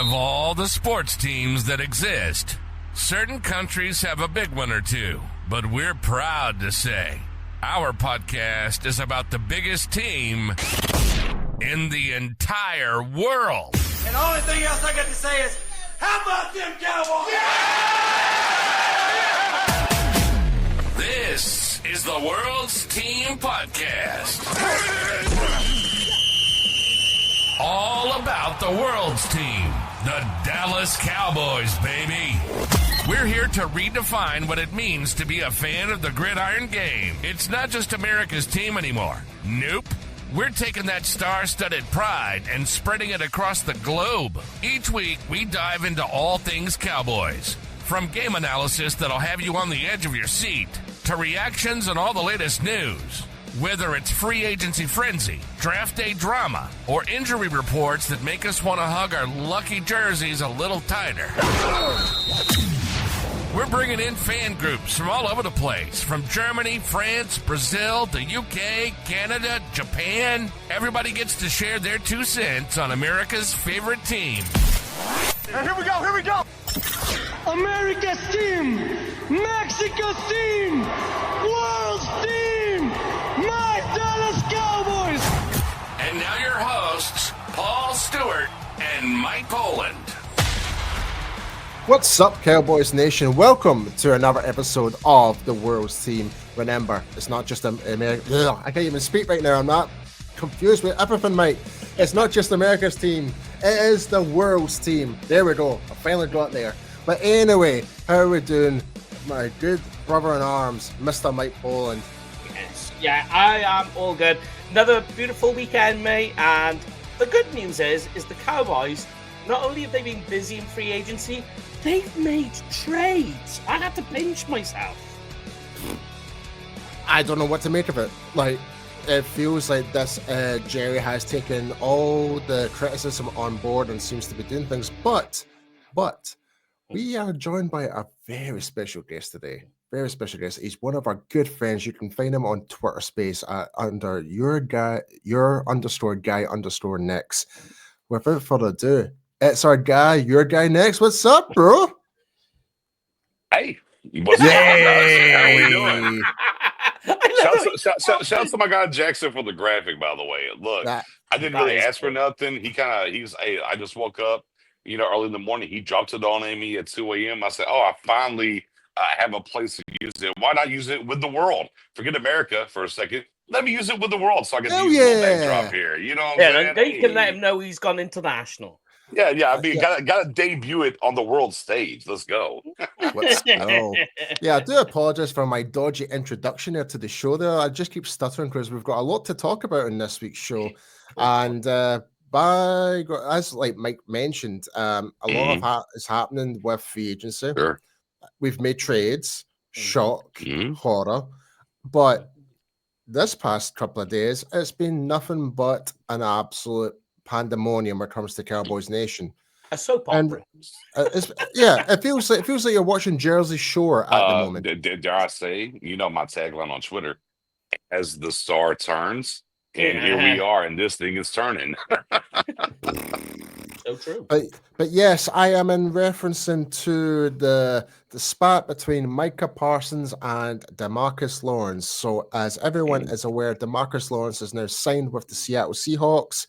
of all the sports teams that exist, certain countries have a big one or two, but we're proud to say our podcast is about the biggest team in the entire world. And the only thing else I got to say is, how about them Cowboys? Yeah! This is the World's Team Podcast. All about the world's team, the Dallas Cowboys, baby. We're here to redefine what it means to be a fan of the gridiron game. It's not just America's team anymore. Nope. We're taking that star-studded pride and spreading it across the globe. Each week, we dive into all things Cowboys. From game analysis that'll have you on the edge of your seat, to reactions and all the latest news. Whether it's free agency frenzy, draft day drama, or injury reports that make us want to hug our lucky jerseys a little tighter. We're bringing in fan groups from all over the place, from Germany, France, Brazil, the UK, Canada, Japan. Everybody gets to share their 2 cents on America's favorite team. And here we go! America's team, Mexico's team, world's team, my Dallas Cowboys! And now your hosts, Paul Stewart and Mike Poland. What's up, Cowboys Nation? Welcome to another episode of the World's Team. Remember, it's not just America. I can't even speak right now. I'm not confused with everything, mate. It's not just America's team. It is the World's Team. There we go. I finally got there. But anyway, how are we doing? My good brother in arms, Mr. Mike Poland. Yes, yeah, I am all good. Another beautiful weekend, mate. And the good news is the Cowboys, not only have they been busy in free agency, they've made trades. I had to pinch myself. I don't know what to make of it. Like, it feels like this Jerry has taken all the criticism on board and seems to be doing things. But we are joined by a very special guest today. Very special guest. He's one of our good friends. You can find him on Twitter Space under your _guy_ Nix. Without further ado, it's our guy, your guy Nix. What's up, bro? Hey, what's up, guys? How we doing? Shout out to my guy Jackson for the graphic, by the way. Look, I didn't really ask for nothing. Hey, I just woke up, early in the morning. He dropped it on me at 2 a.m. I said, I finally have a place to use it. Why not use it with the world? Forget America for a second. Let me use it with the world so I can use a little backdrop here. You know what I'm saying? They can let him know he's gone international. Yeah. I mean, gotta debut it on the world stage. Let's go. Let's go. Yeah, I do apologize for my dodgy introduction there to the show there. I just keep stuttering because we've got a lot to talk about in this week's show. And as like Mike mentioned, a lot is happening with free agency. Sure. We've made trades, shock, horror. But this past couple of days, it's been nothing but an absolute pandemonium when it comes to Cowboys Nation. A soap opera. It feels like you're watching Jersey Shore at the moment. Dare I say, my tagline on Twitter, as the star turns, and here we are, and this thing is turning. So true. But yes, I am in referencing to the spat between Micah Parsons and DeMarcus Lawrence. So as everyone is aware, DeMarcus Lawrence is now signed with the Seattle Seahawks,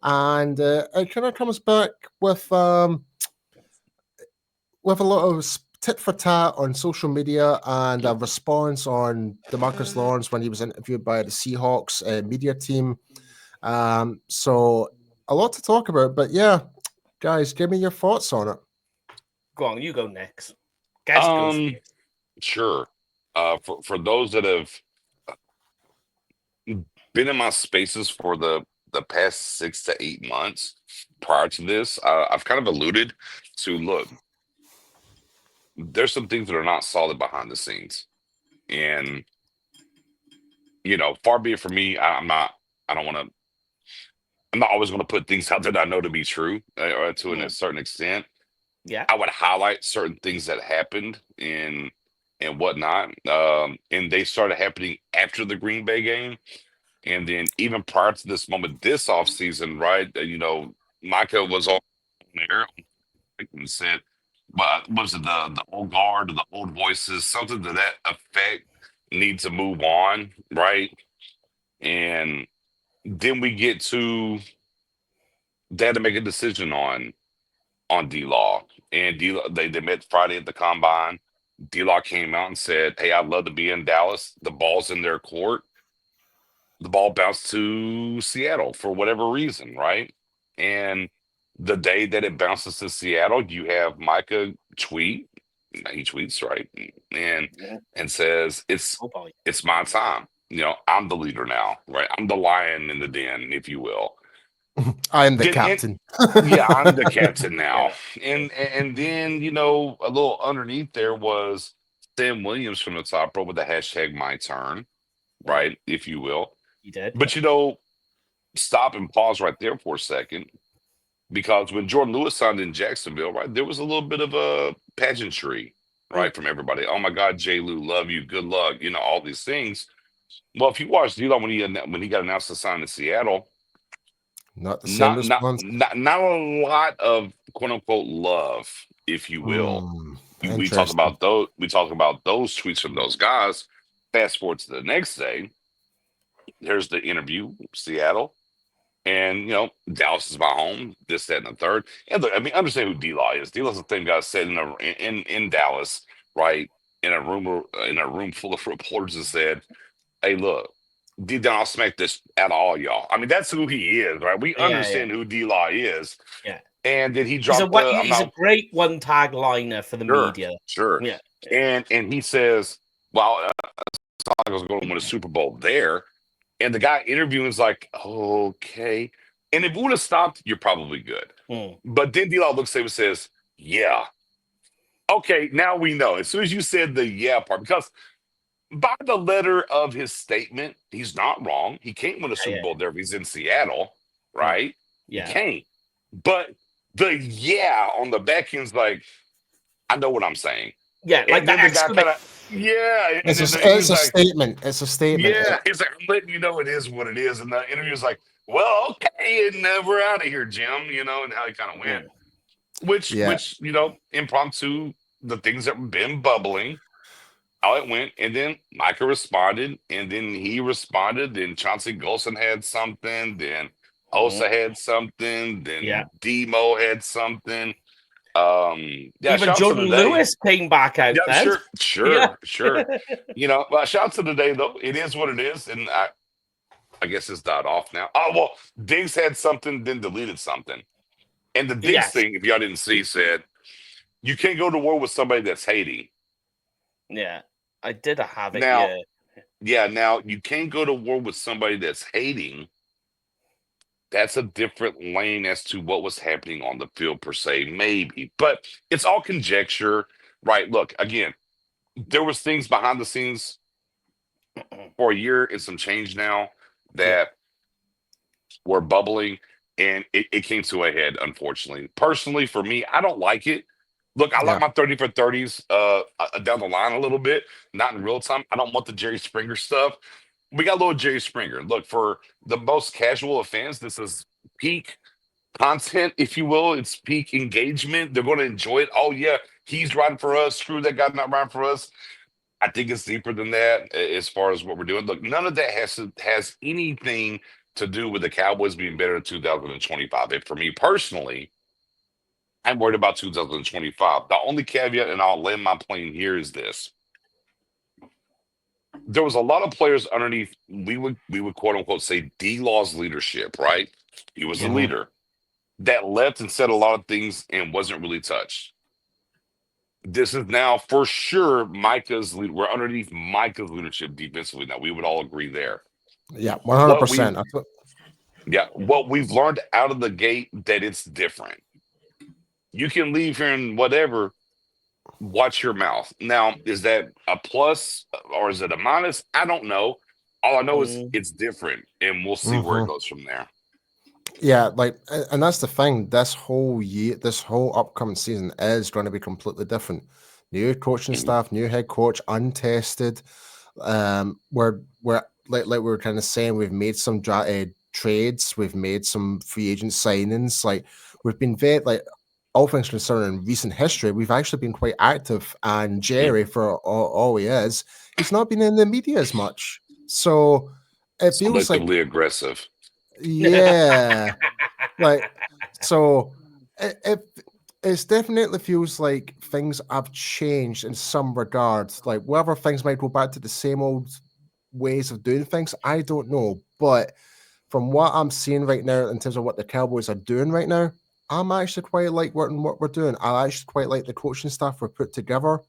and it kind of comes back with a lot of tit for tat on social media and a response on DeMarcus Lawrence when he was interviewed by the Seahawks media team. So a lot to talk about, but yeah, guys, give me your thoughts on it. Go on, you go next. Sure. For those that have been in my spaces for the past 6 to 8 months prior to this, I've kind of alluded to, look, there's some things that are not solid behind the scenes. And, far be it from me, I'm not always going to put things out there that I know to be true or to a certain extent. Yeah. I would highlight certain things that happened and whatnot. And they started happening after the Green Bay game. And then even prior to this moment, this offseason, right, Micah was on there and said, "But was it the old guard or the old voices? Something to that effect need to move on, right?" And then we get to they had to make a decision on D-Law. And D-Law, they met Friday at the combine. D-Law came out and said, "Hey, I'd love to be in Dallas. The ball's in their court." The ball bounced to Seattle for whatever reason, right? And the day that it bounces to Seattle, you have Micah tweet. He tweets, right? And says, it's my time. I'm the leader now, right? I'm the lion in the den, if you will. I'm the captain. Yeah, I'm the captain now. And then, a little underneath there was Sam Williams from the top row with the hashtag my turn, right? If you will. He did. But, stop and pause right there for a second. Because when Jordan Lewis signed in Jacksonville, right, there was a little bit of a pageantry, right, from everybody. "Oh my God, J. Lou, love you, good luck," all these things. Well, if you watch D-Law when he got announced to sign in Seattle, not the same response. Not a lot of quote unquote love, if you will. We talk about those. We talk about those tweets from those guys. Fast forward to the next day. There's the interview, Seattle. And, Dallas is my home, this, that, and the third. And look, understand who D-Law is. D-Law's the same guy sitting in Dallas, right, in a room full of reporters and said, "Hey, look, I'll smack this out of all y'all." That's who he is, right? We understand who D-Law is. Yeah. And then he dropped he's a great one tag liner for the media. Sure. Yeah. And he says, "Well, I was going to win a Super Bowl there." And the guy interviewing is like, "Okay." And if we would have stopped, you're probably good. But then D-Law looks at him and says, "Yeah. Okay, now we know." As soon as you said the "yeah" part, because by the letter of his statement, he's not wrong. He can't win a Super Bowl there if he's in Seattle, right? Yeah. He can't. But the "yeah" on the back end's like, "I know what I'm saying." Yeah, like that. The guy kind of, yeah. It's a statement. It's a statement. Yeah, he's like, "I'm letting you know it is what it is." And the interview's like, "Well, okay, and we're out of here, Jim." And how he kind of went, which impromptu, the things that have been bubbling, how it went, and then Micah responded, and then he responded, then Chauncey Golson had something, then Osa had something, then Demo had something. Even Jordan Lewis came back out. Yeah, sure. Well, shouts to the day though. It is what it is, and I guess it's died off now. Oh well, Diggs had something, then deleted something, and the Diggs thing, if y'all didn't see, said you can't go to war with somebody that's hating. Yeah, I did have it. Now, now you can't go to war with somebody that's hating. That's a different lane as to what was happening on the field per se, maybe. But it's all conjecture, right? Look, again, there was things behind the scenes for a year and some change now that were bubbling, and it came to a head, unfortunately. Personally, for me, I don't like it. Look, I like my 30 for 30s down the line a little bit, not in real time. I don't want the Jerry Springer stuff. We got a little Jerry Springer. Look, for the most casual of fans, this is peak content, if you will. It's peak engagement. They're going to enjoy it. Oh, yeah, he's riding for us. Screw that guy not riding for us. I think it's deeper than that as far as what we're doing. Look, none of that has anything to do with the Cowboys being better in 2025. And for me personally, I'm worried about 2025. The only caveat, and I'll land my plane here, is this. There was a lot of players underneath, we would quote unquote say D-Law's leadership, right? He was the leader that left and said a lot of things and wasn't really touched. This is now for sure Micah's lead. We're underneath Micah's leadership defensively now. We would all agree there. Yeah, 100%. What we've learned out of the gate, that it's different. You can leave here and whatever. Watch your mouth. Now, is that a plus or is it a minus? I don't know. All I know is it's different, and we'll see where it goes from there. Yeah, and that's the thing. This whole year, this whole upcoming season is going to be completely different. New coaching staff, new head coach, untested. We're like we were kind of saying, we've made some trades, we've made some free agent signings. Like we've been very all things considered in recent history, we've actually been quite active. And Jerry, for all he is, he's not been in the media as much. So it feels like Selectively aggressive. Yeah. Like, so it definitely feels like things have changed in some regards. Like, whether things might go back to the same old ways of doing things, I don't know. But from what I'm seeing right now, in terms of what the Cowboys are doing right now, I'm actually quite like what we're doing. I actually quite like the coaching staff we're put together,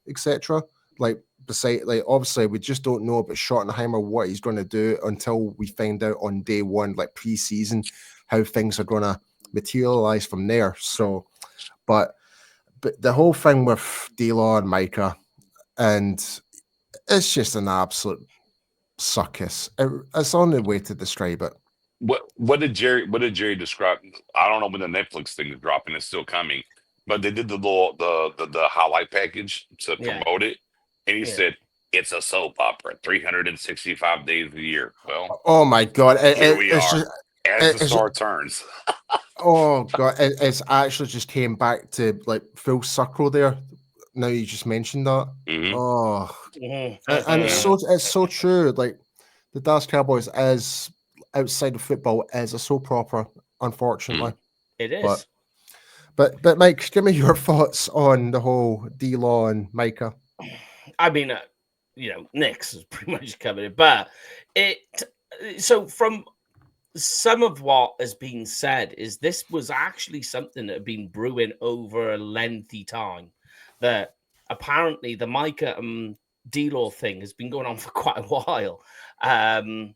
etc. Like, beside, like, obviously, we just don't know about Schottenheimer, what he's going to do until we find out on day one, like preseason, how things are going to materialize from there. So, but the whole thing with D-Law and Micah, and it's just an absolute circus. It's the only way to describe it. What did Jerry describe? I don't know when the Netflix thing is dropping. It's still coming, but they did the little the highlight package to promote it, and he said it's a soap opera, 365 days a year. Well, oh my god, here we are. just, as the star turns. Oh god, it's actually just came back to like full circle there. Now you just mentioned that. Mm-hmm. Oh, and it's so true. Like the Dallas Cowboys is outside of football is a soap opera, unfortunately. It is. But Mike, give me your thoughts on the whole D-Law and Micah. I mean, Nix has pretty much covered it, but so from some of what has been said is this was actually something that had been brewing over a lengthy time. That apparently the Micah and D-Law thing has been going on for quite a while. And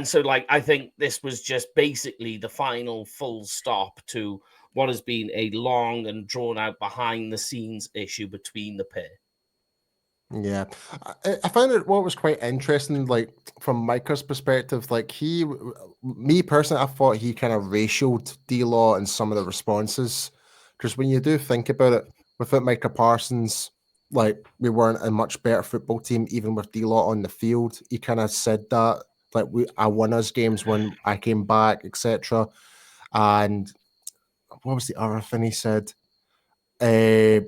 so, like, I think this was just basically the final full stop to what has been a long and drawn out behind the scenes issue between the pair. Yeah, I found it what was quite interesting, like from Micah's perspective, like me personally, I thought he kind of ratioed D-Law in some of the responses, because when you do think about it, without Micah Parsons, like we weren't a much better football team, even with D-Law on the field. He kind of said that, like I won us games when I came back, etc. And what was the other thing he said? It'll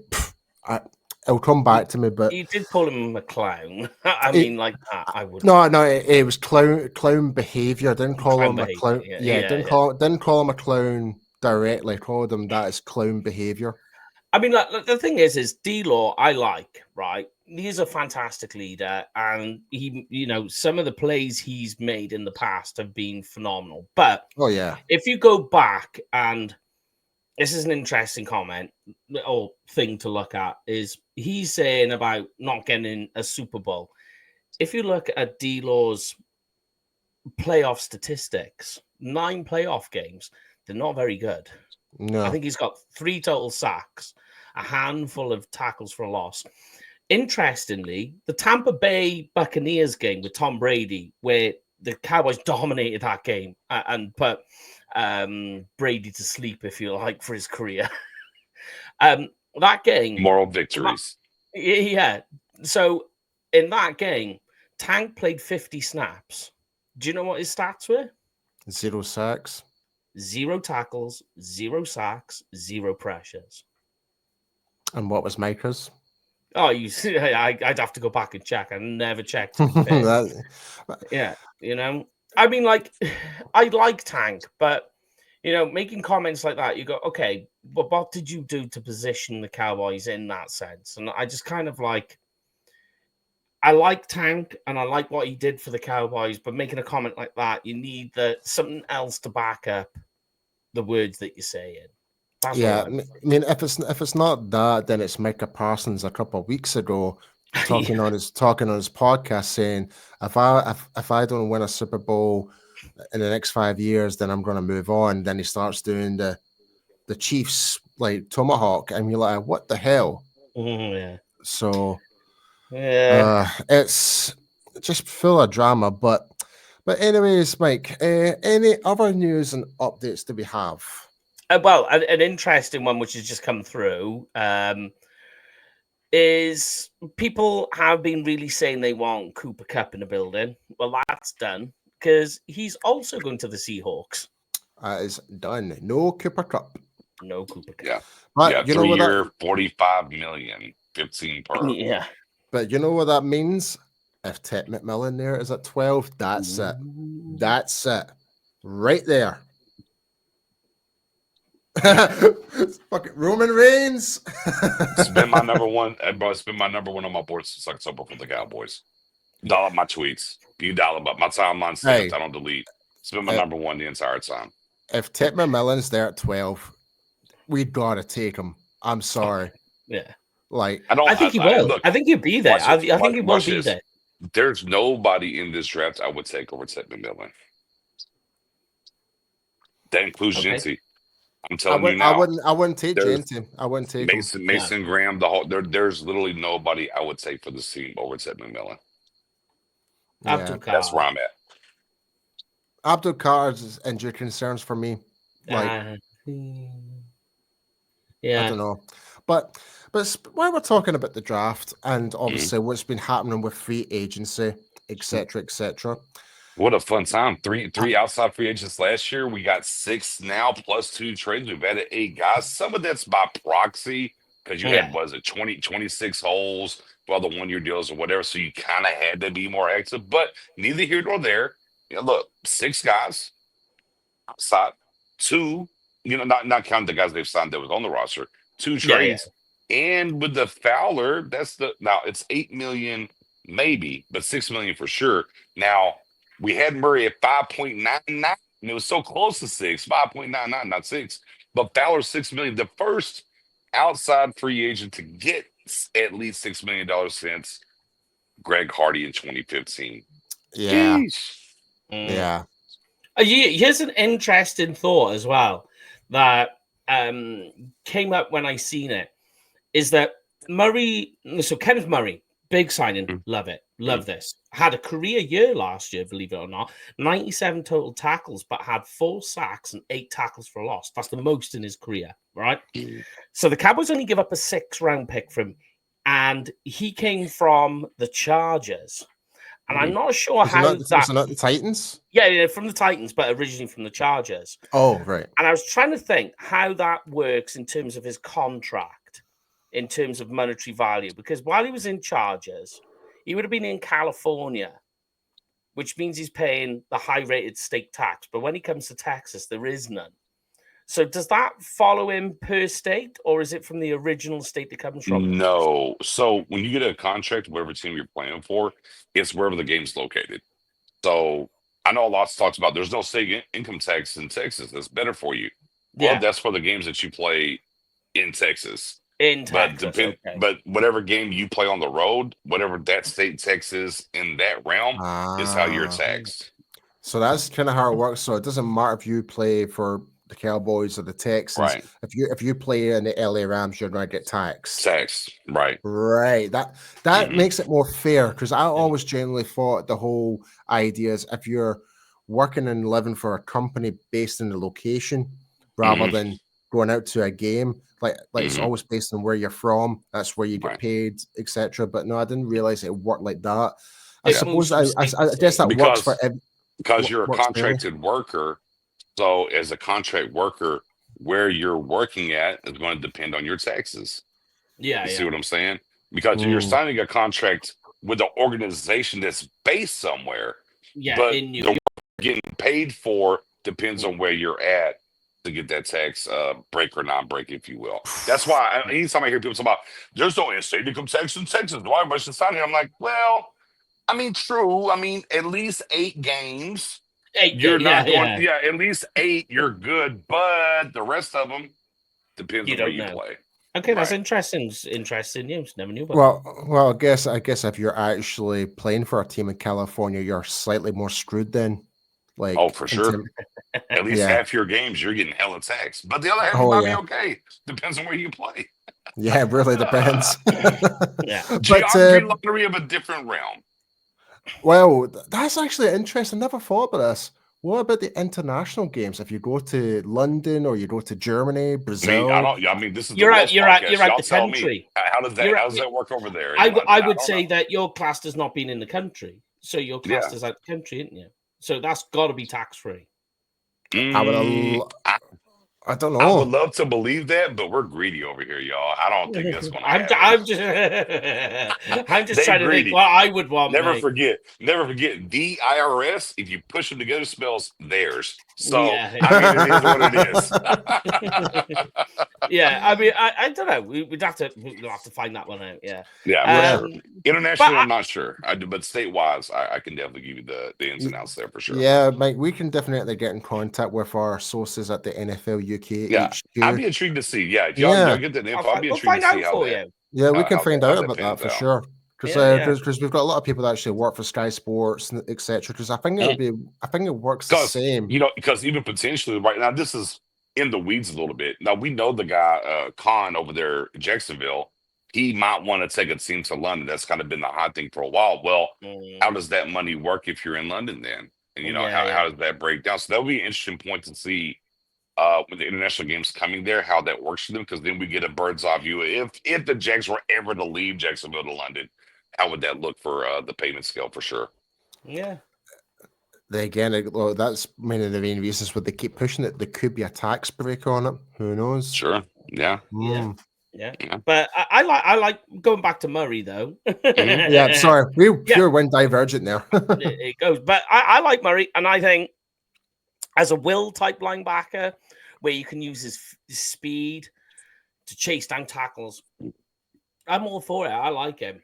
come back to me, but you did call him a clown. I mean, like that. I would. No, it was clown behavior. Didn't call him a clown. Didn't call him a clown directly. Called him that as clown behavior. I mean, like, the thing is D-Law I like, right? He's a fantastic leader, and he, some of the plays he's made in the past have been phenomenal. But if you go back, and this is an interesting comment or thing to look at, is he's saying about not getting a Super Bowl. If you look at D-Law's playoff statistics, 9 playoff games, they're not very good. No. I think he's got 3 total sacks, a handful of tackles for a loss. Interestingly, the Tampa Bay Buccaneers game with Tom Brady, where the Cowboys dominated that game and put Brady to sleep, if you like, for his career. That game, moral victories. So in that game, Tank played 50 snaps. Do you know what his stats were? 0 sacks, 0 tackles, 0 sacks, 0 pressures. And what was Micah's? Oh, I'd have to go back and check. I never checked. Yeah, I mean, like, I like Tank, but making comments like that, you go, okay, but what did you do to position the Cowboys in that sense? And I just kind of like, I like Tank and I like what he did for the Cowboys, but making a comment like that, you need something else to back up the words that you're saying. I mean, if it's not that, then it's Micah Parsons a couple of weeks ago talking on his podcast saying, if I don't win a Super Bowl in the next 5 years, then I'm going to move on. Then he starts doing the Chiefs like tomahawk, and you're like, what the hell? Yeah. So it's just full of drama. But anyways, Mike, any other news and updates do we have? Well, an interesting one which has just come through is people have been really saying they want Cooper Kupp in the building. Well, that's done because he's also going to the Seahawks. It's done. No Cooper Kupp. No Cooper Cup. Yeah. But you know 3 what year, that, 45 million, 15 per. Yeah. but you know what that means? If Ted McMillan there is at 12, that's it. That's it. Right there. Fucking Roman Reigns. It's been my number one. Bro, it's been my number one on my board since October for the Cowboys. Dial up my tweets. You dial up my timeline stamped. Hey. I don't delete. It's been my number one the entire time. If Ted McMillan's there at 12, we've got to take him. I'm sorry. Yeah. Like, I think he will. Look, I think he'll be there. I think he will be this. there. There's nobody in this draft I would take over Ted McMillan. That includes Genty. I'm telling you now. I wouldn't take Genty. I wouldn't take Mason Graham. There's literally nobody I would take for this team over Ted McMillan. Yeah. That's where I'm at. Abdul Carr's injury concerns for me. Like, I don't know. But while we're talking about the draft and obviously what's been happening with free agency, etc., what a fun time. Three outside free agents last year. We got 6 now plus 2 trades. We've added 8 guys. Some of that's by proxy because you had, 26 holes for all the 1-year deals or whatever. So you kind of had to be more active, but neither here nor there. Look, 6 guys outside, 2, not counting the guys they've signed that was on the roster, 2 trades. And with the Fowler, now it's $8 million maybe, but $6 million for sure. Now, we had Murray at 5.99, and it was so close to 6, 5.99, not 6. But Fowler, $6 million, the first outside free agent to get at least $6 million since Greg Hardy in 2015. Yeah. Jeez. Yeah. Here's an interesting thought as well that came up when I seen it, is that Kenneth Murray, big signing, love it. Love this. Had a career year last year, believe it or not. 97 total tackles, but had 4 sacks and 8 tackles for a loss. That's the most in his career, right? So the Cowboys only give up a 6th-round pick for him, and he came from the Chargers. And I'm not sure how that's not the Titans? Yeah, from the Titans, but originally from the Chargers. Oh, right. And I was trying to think how that works in terms of his contract, in terms of monetary value, because while he was in Chargers, he would have been in California, which means he's paying the high-rated state tax. But when he comes to Texas, there is none. So does that follow him per state, or is it from the original state that comes from? No. So when you get a contract, whatever team you're playing for, it's wherever the game's located. So I know a lot of talks about there's no state income tax in Texas. That's better for you. Well, that's for the games that you play in Texas. But whatever game you play on the road, whatever that state tax is in that realm is how you're taxed. So that's kind of how it works. So it doesn't matter if you play for the Cowboys or the Texans. Right. If you play in the LA Rams, you're going to get taxed. Right. Right. That makes it more fair, because I always generally thought the whole idea is if you're working and living for a company based in the location rather than going out to a game, like it's always based on where you're from. That's where you get paid, etc. But no, I didn't realize it worked like that. I suppose I guess that works for because you're a contracted worker. So as a contract worker, where you're working at is going to depend on your taxes. Yeah. You see what I'm saying? Because you're signing a contract with an organization that's based somewhere. Yeah. But the work you're getting paid for depends on where you're at to get that tax break or non-break, if you will. That's why anytime I hear people talk about there's no state income tax in Texas, why am I just signing here? I'm like, well, I mean, true. I mean, at least 8 games. You're not going, at least 8, you're good, but the rest of them depends on where you play. Okay, that's interesting. Interesting news. Never knew about that. Well, I guess if you're actually playing for a team in California, you're slightly more screwed then. Like, for sure. At least half your games you're getting hella taxed, but the other half might be okay. Depends on where you play. Yeah, it really depends. Geography lottery of a different realm. Well, that's actually interesting. I never thought about this. What about the international games? If you go to London or you go to Germany, Brazil, this is you're out the tell country. Me, how does that work over there? I would say that your class does not being in the country, so your class is out the country, isn't you? So that's got to be tax free. I don't I would know. love to believe that, but we're greedy over here, y'all. I don't think that's going to happen. I'm just They trying to think greedy. what I would want, Never mate. forget. Never forget. The IRS, if you push them together, spells theirs. So, Yeah. I mean, it is what it is. Yeah, I mean, I don't know. We'll have to find that one out. Yeah. Yeah, I'm not Yeah. sure. But Internationally, I'm not sure. But state-wise, I can definitely give you the ins and outs there for sure. Yeah, Mike, we can definitely get in contact with our sources at the NFL UK Yeah, HQ. I'd be intrigued to see. Yeah, if y'all get that info, I'd be we'll intrigued to find see out how for that. you. Yeah, we can how find that- how out that about that pans for out. sure. Because we've got a lot of people that actually work for Sky Sports, etc. Because I think it works the same. Because even potentially right now, this is in the weeds a little bit. Now we know the guy Khan over there in Jacksonville. He might want to take a team to London. That's kind of been the hot thing for a while. Well, how does that money work if you're in London then? And how does that break down? So that'll be an interesting point to see with the international games coming there, how that works for them, because then we get a bird's eye view. If the Jags were ever to leave Jacksonville to London, how would that look for the payment scale for sure? Yeah. Again, that's one of the main reasons why they keep pushing it. There could be a tax break on it. Who knows? Sure. Yeah. Yeah. But I like going back to Murray though. Yeah, sorry, we pure went divergent there. It goes, but I like Murray, and I think as a will type linebacker, where you can use his speed to chase down tackles, I'm all for it. I like him.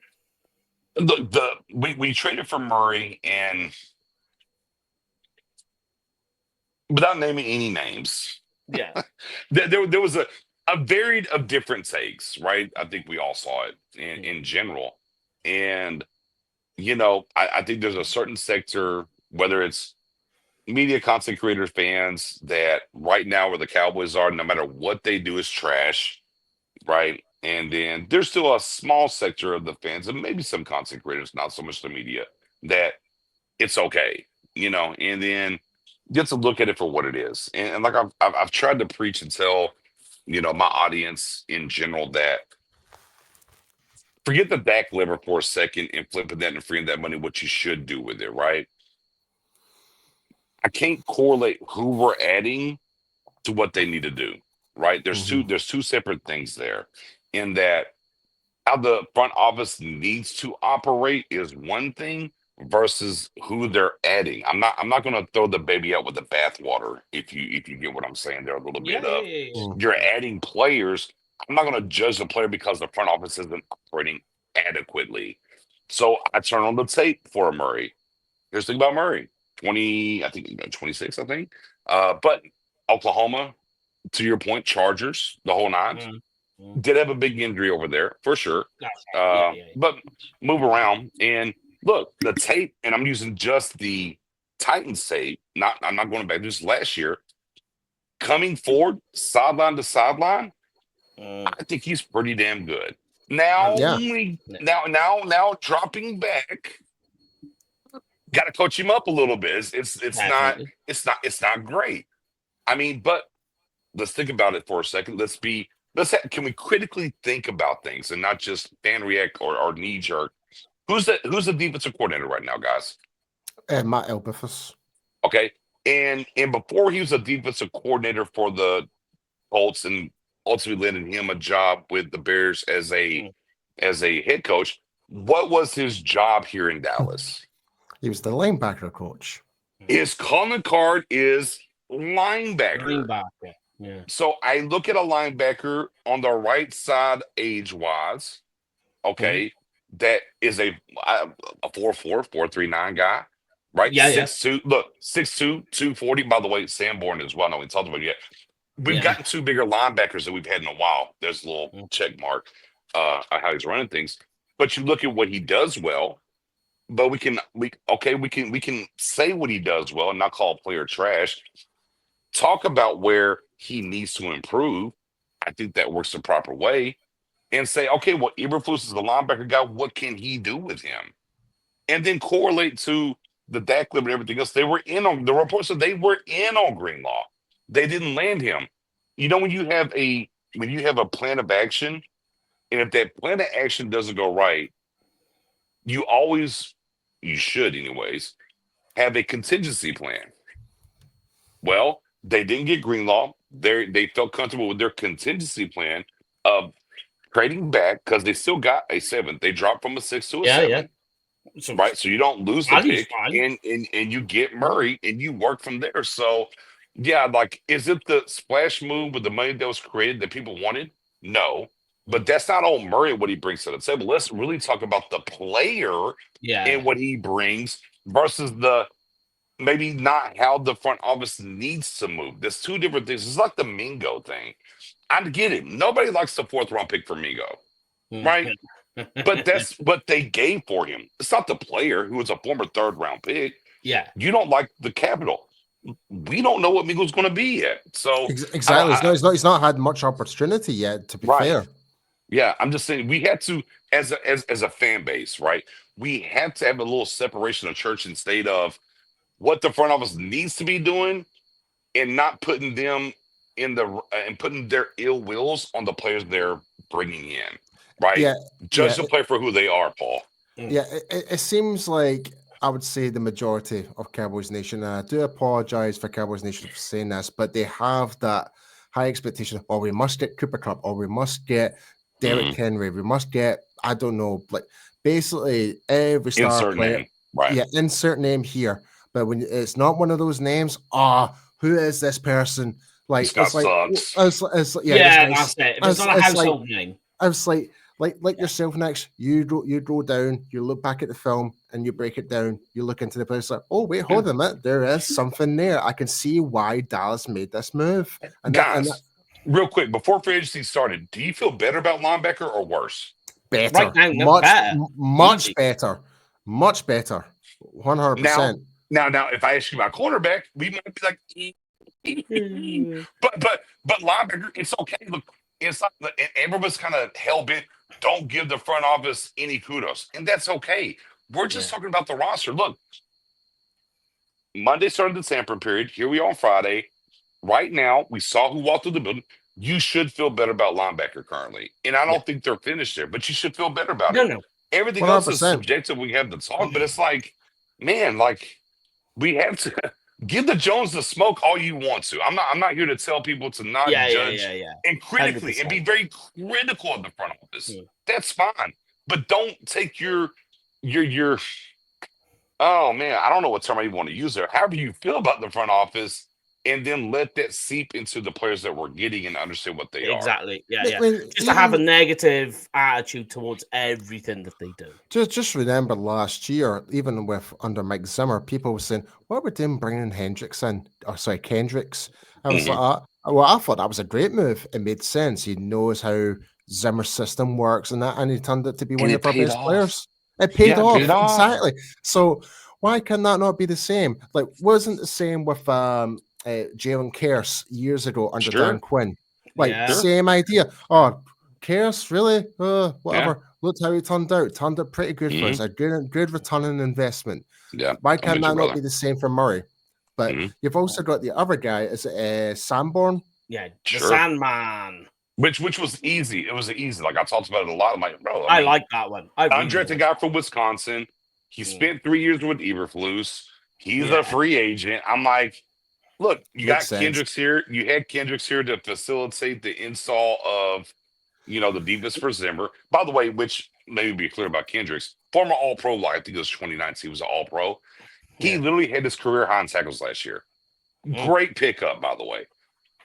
Look, we traded for Murray, and without naming any names, Yeah, there was a varied of different takes, right? I think we all saw it in general, and I think there's a certain sector, whether it's media content creators, fans, that right now where the Cowboys are, no matter what they do, is trash, right? And then there's still a small sector of the fans, and maybe some content creators, not so much the media, that it's okay, and then get to look at it for what it is. And like I've tried to preach and tell, my audience in general, that forget the Dak liver for a second and flipping that and freeing that money, what you should do with it, right? I can't correlate who we're adding to what they need to do, right? There's two separate things there, in that how the front office needs to operate is one thing versus who they're adding. I'm not going to throw the baby out with the bathwater, if you get what I'm saying there a little bit of. You're adding players. I'm not going to judge the player because the front office isn't operating adequately. So I turn on the tape for a Murray. Here's the thing about Murray. 26, I think. But Oklahoma, to your point, Chargers, the whole nine, did have a big injury over there for sure. But move around and look, the tape, and I'm using just the Titans tape. I'm not going back to just last year. Coming forward, sideline to sideline, I think he's pretty damn good. Now, now dropping back. Got to coach him up a little bit. It's not great. I mean, but let's think about it for a second. Can we critically think about things and not just fan react or knee jerk? Who's the defensive coordinator right now, guys? Matt Elbifus. Okay, and before he was a defensive coordinator for the Colts, and ultimately landed him a job with the Bears as a head coach. What was his job here in Dallas? He was the linebacker coach. His calling card is linebacker. Yeah. So I look at a linebacker on the right side age-wise, okay, that is a 4'4", 4'3", guy, right? Yeah, 6'2", look, 6'2", 240. By the way, Sanborn as well. No, we talked about it yet. We've gotten two bigger linebackers that we've had in a while. There's a little check mark on how he's running things. But you look at what he does well. But we can say what he does well and not call a player trash. Talk about where he needs to improve. I think that works the proper way. And say, okay, well, Eberflus is the linebacker guy. What can he do with him? And then correlate to the Dak clip and everything else. They were in on the report, so they were in on Greenlaw. They didn't land him. When you have a plan of action, and if that plan of action doesn't go right, you should anyways, have a contingency plan. Well, they didn't get Greenlaw. They felt comfortable with their contingency plan of trading back because they still got a 7th. They dropped from a 6 to a 7, So right? So you don't lose the value's pick, fine. and you get Murray, and you work from there. So, yeah, like, is it the splash move with the money that was created that people wanted? No, but that's not all Murray what he brings to the table. Let's really talk about the player and what he brings versus the maybe not how the front office needs to move. There's two different things. It's like the Mingo thing. I get it. Nobody likes the 4th-round pick for Mingo, right? But that's what they gave for him. It's not the player who was a former 3rd-round pick. Yeah. You don't like the capital. We don't know what Mingo's going to be yet. So exactly, he's not had much opportunity yet. To be fair, yeah, I'm just saying we had to, as a fan base, right? We had to have a little separation of church and state of what the front office needs to be doing, and not putting them in and putting their ill wills on the players they're bringing in, right? Yeah, Judge the player for who they are, Paul. Yeah, it seems like I would say the majority of Cowboys Nation, and I do apologize for Cowboys Nation for saying this, but they have that high expectation. Oh, we must get Cooper Cup, or we must get Derrick Henry, we must get, I don't know, like basically every star insert player. Name. Right. Yeah, insert name here. But when it's not one of those names, who is this person? Like, it's like, that's it. If it's not a household name. I was like yourself, Nix, you go down, you look back at the film and you break it down, you look into the place like, oh wait, hold on a minute, there is something there. I can see why Dallas made this move. And guys, real quick, before free agency started, do you feel better about linebacker or worse? Better. Right now, much better. Much better. 100%. Now, if I ask you about cornerback, we might be like, but linebacker, it's okay. Look, it's not, everyone's kind of hell bent. Don't give the front office any kudos, and that's okay. We're just talking about the roster. Look, Monday started the tampering period. Here we are on Friday. Right now, we saw who walked through the building. You should feel better about linebacker currently, and I don't think they're finished there, but you should feel better about it. No. Everything 100%. Else is subjective. We have the talk, but it's like, man, like we have to. Give the Jones the smoke all you want to. I'm not here to tell people to not judge and critically 100%. And be very critical of the front office. That's fine. But don't take your oh man, I don't know what term I even want to use there. However you feel about the front office, and then let that seep into the players that we're getting and understand what they are. Exactly. Yeah. Just to have a negative attitude towards everything that they do. Just remember last year, even under Mike Zimmer, people were saying, what were they bringing Kendricks in? Kendricks. I was like, well, I thought that was a great move. It made sense. He knows how Zimmer's system works and that, and he turned it to be one of our best players. It paid off. Exactly. So why can that not be the same? Like, wasn't the same with Jalen Kearse years ago under Dan Quinn. Same idea. Oh, Kearse, really? Whatever. Look how he turned out. Turned out pretty good for us. A good return on investment. Yeah. Why can that not be the same for Murray? But you've also got the other guy. Is it Sanborn? Yeah, the Sandman. Which was easy. It was easy. Like I talked about it a lot. I'm like, bro, I like that one. Undrafted guy from Wisconsin. He spent 3 years with Eberflus. He's a free agent. I'm like, look, you got Kendricks here. You had Kendricks here to facilitate the install of, the defense for Zimmer. By the way, which maybe be clear about Kendricks, former All-Pro, I think it was 2019, he was an All-Pro. He literally had his career high in tackles last year. Great pickup, by the way.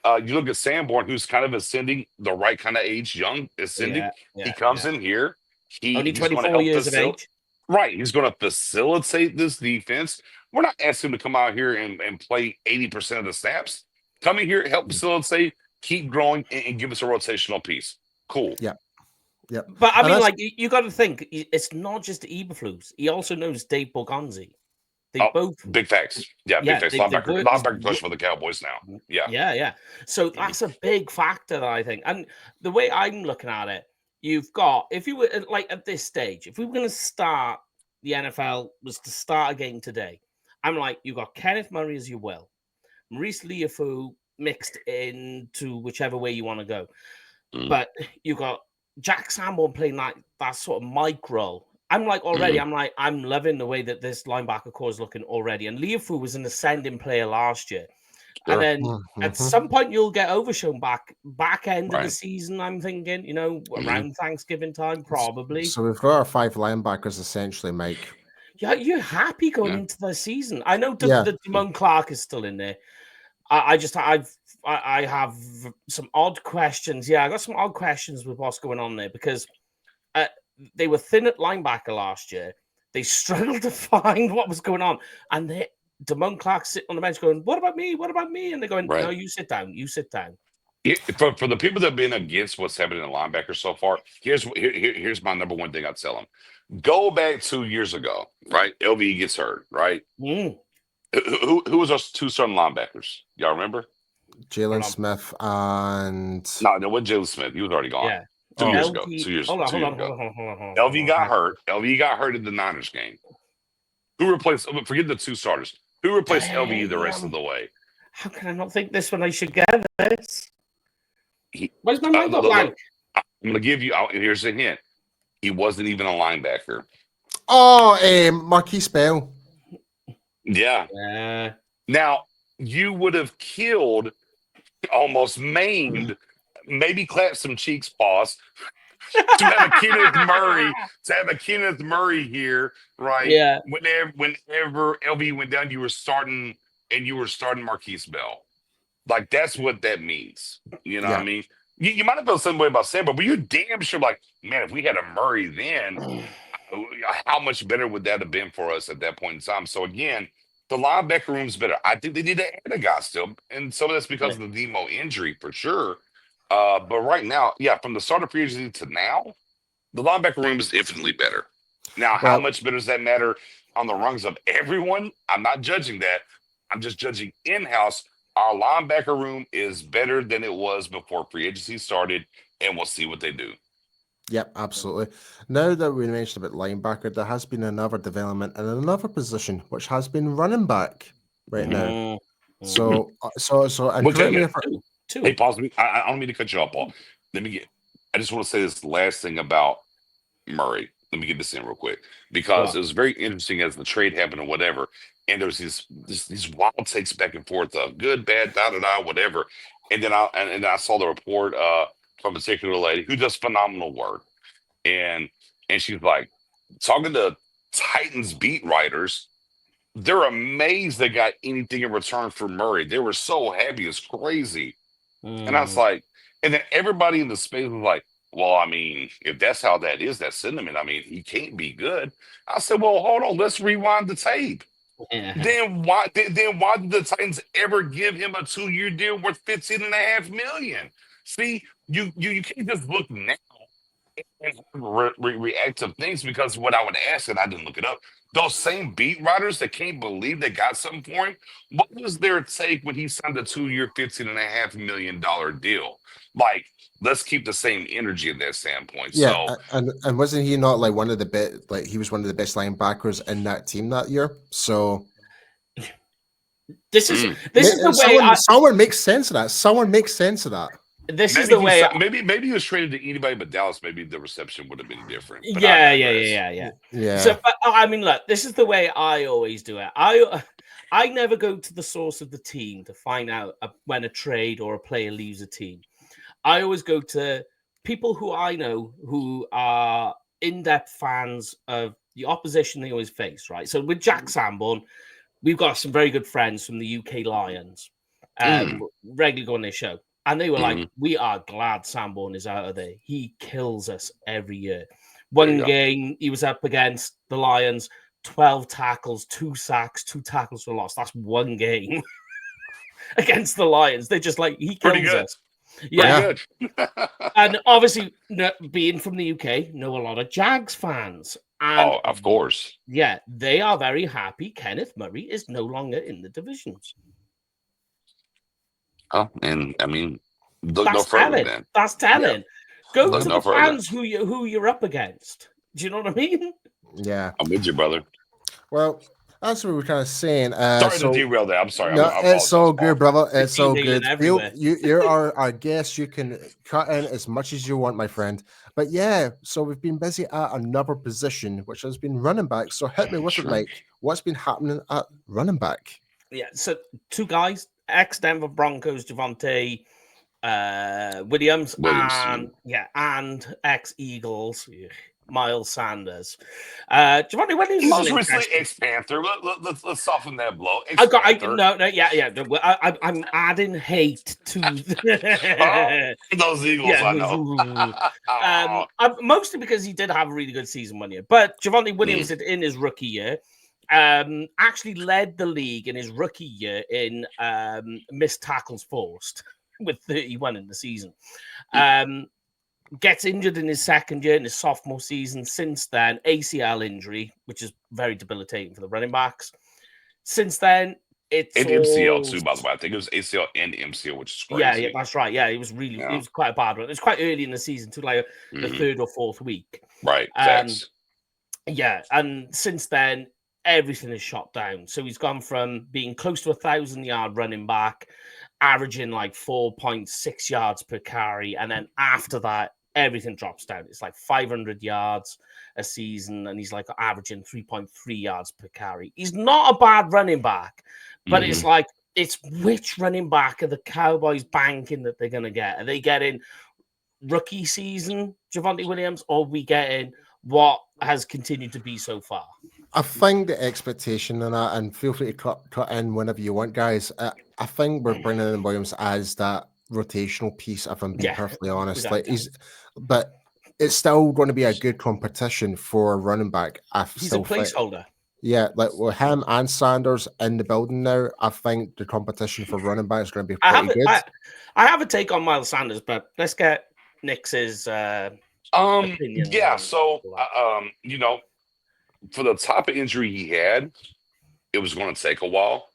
You look at Sanborn, who's kind of ascending, the right kind of age, young, ascending. He comes in here. Only 24 years of age. Right. He's going to facilitate this defense. We're not asking him to come out here and play 80% of the snaps. Come in here, help facilitate, keep growing, and give us a rotational piece. Cool. Yeah. But I mean, you got to think, it's not just Eberflus. He also knows Dave Borgonzi. They both big facts. Yeah, big facts. Linebacker push for the Cowboys now. Yeah. So that's a big factor, I think. And the way I'm looking at it, you've got, if you were like at this stage, if we were going to start the NFL, was to start a game today, I'm like, you got Kenneth Murray as you will, Maurice Liafu mixed into whichever way you want to go, but you got Jack Sanborn playing that sort of Mike role. I'm like already, I'm loving the way that this linebacker core is looking already. And Liafu was an ascending player last year. And then at some point you'll get Overshown back end of the Right. season. I'm thinking, around Thanksgiving time, probably. So we've got our 5 linebackers essentially, Mike. Yeah, you're happy going into the season. I know Yeah. that Damone Clark is still in there. I have some odd questions. Yeah, I got some odd questions with what's going on there because they were thin at linebacker last year. They struggled to find what was going on, and Damone Clark sitting on the bench going, "What about me? What about me?" And they're going, "No, you sit down. You sit down." Yeah, for the people that have been against what's happening in linebackers so far, here's my number one thing I'd tell them. Go back 2 years ago, right? LVE gets hurt, right? Mm. Who was our 2 starting linebackers? Y'all remember? Jalen Smith and... No, it wasn't Jalen Smith. He was already gone. Yeah. 2 years ago. 2 years ago. LV got hurt. LV got hurt in the Niners game. Who replaced, forget the 2 starters. Who replaced LVE the rest of the way? How can I not think this when I should get this? Where's my mind blank? I'm going to give you, here's a hint. He wasn't even a linebacker. Oh, Marquise Bell. Yeah. Now, you would have killed, almost maimed, maybe clapped some cheeks, pause, to have a Kenneth Murray here, right? Yeah. Whenever LV went down, you were starting Marquise Bell. Like, that's what that means. You know what I mean? You might have felt some way about Sam, but you're damn sure like, man, if we had a Murray then, how much better would that have been for us at that point in time? So again, the linebacker room's better. I think they need to add a guy still, and some of that's because of the Nemo injury for sure. But right now, from the start of free agency to now, the linebacker room is infinitely better. Now, how much better does that matter on the rungs of everyone? I'm not judging that. I'm just judging in-house. Our linebacker room is better than it was before free agency started, and we'll see what they do. Yep, absolutely. Now that we mentioned about linebacker, there has been another development in another position, which has been running back right now. So, and correct me if Hey, pause me. I don't mean to cut you off, Paul. I just want to say this last thing about Murray. Let me get this in real quick because it was very interesting as the trade happened or whatever. And there was these wild takes back and forth of good, bad, whatever. And then I saw the report from a particular lady who does phenomenal work. And she's like, talking to Titans beat writers, they're amazed they got anything in return for Murray. They were so happy, it's crazy. And I was like, and then everybody in the space was like, well, I mean, if that's how that is, that sentiment, I mean, he can't be good. I said, well, hold on, let's rewind the tape. Yeah. Then why did the Titans ever give him a 2-year deal worth $15.5 million? See, you can't just look now and react to things, because what I would ask, and I didn't look it up, those same beat writers that can't believe they got something for him, what was their take when he signed a 2-year $15.5 million deal? Like, let's keep the same energy in that standpoint. Yeah, so, and wasn't he not like he was one of the best linebackers in that team that year? So this is the way someone makes sense of that. Someone makes sense of that. This is the way. Maybe he was traded to anybody but Dallas. Maybe the reception would have been different. Yeah. So, I mean, look, this is the way I always do it. I never go to the source of the team to find out when a trade or a player leaves a team. I always go to people who I know who are in-depth fans of the opposition they always face, right? So with Jack Sanborn, we've got some very good friends from the UK Lions, regularly go on their show. And they were like, we are glad Sanborn is out of there. He kills us every year. One game, he was up against the Lions, 12 tackles, 2 sacks, 2 tackles for loss. That's one game against the Lions. They're just like, he kills us. Yeah. And obviously, being from the UK, know a lot of Jags fans. And of course. Yeah, they are very happy Kenneth Murray is no longer in the divisions. Oh, and I mean, look no further then. That's telling. Yeah. Go to the fans who you're up against. Do you know what I mean? Yeah. I'm with you, brother. Well, that's what we're kind of saying. Sorry to derail that. I'm sorry. No, it's so good, brother. It's so good. You're our guest. You can cut in as much as you want, my friend. But yeah, so we've been busy at another position, which has been running back. So hit me with it, Mike. What's been happening at running back? Yeah, so 2 guys ex-Denver Broncos Javonte Williams, and ex-Eagles Miles Sanders. Javonte Williams most recently ex-Panther. Let's soften that blow. I'm adding hate to those Eagles. I know. Mostly because he did have a really good season 1 year, but Javonte Williams in his rookie year actually led the league in his rookie year in missed tackles forced with 31 in the season. Gets injured in his second year, in his sophomore season. Since then, ACL injury, which is very debilitating for the running backs. Since then, it's MCL too, by the way. I think it was ACL and MCL, which is crazy. Yeah, that's right. Yeah, it was quite a bad one. It was quite early in the season, to like the third or fourth week. Right. Thanks. Yeah, and since then, everything is shot down. So he's gone from being close to 1,000-yard running back, averaging like 4.6 yards per carry, and then after that, everything drops down. It's like 500 yards a season, and he's like averaging 3.3 yards per carry. He's not a bad running back, but it's like, it's which running back are the Cowboys banking that they're going to get? Are they getting rookie season Javonte Williams, or are we getting what has continued to be so far? I think the expectation in that, and feel free to cut in whenever you want, guys. I think we're bringing in Williams as that rotational piece, if I'm being perfectly honest. Exactly. But it's still going to be a good competition for a running back. He's a placeholder. Yeah, like with him and Sanders in the building now, I think the competition for running back is going to be pretty good. I have a take on Miles Sanders, but let's get Nix's opinion. Yeah, so for the type of injury he had, it was going to take a while,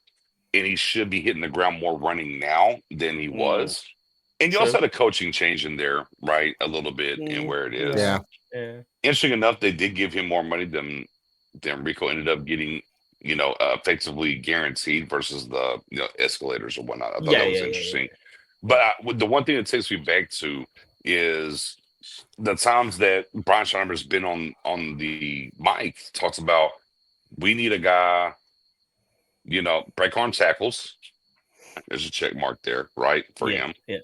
and he should be hitting the ground more running now than he was. And you also had a coaching change in there, right? A little bit in where it is. Yeah. Interesting enough, they did give him more money than Rico ended up getting, effectively guaranteed versus the escalators or whatnot. I thought that was interesting. But the one thing that takes me back to is the times that Brian Schreiber's been on the mic, talks about, we need a guy, break arm tackles. There's a check mark there, right, for him. Yeah.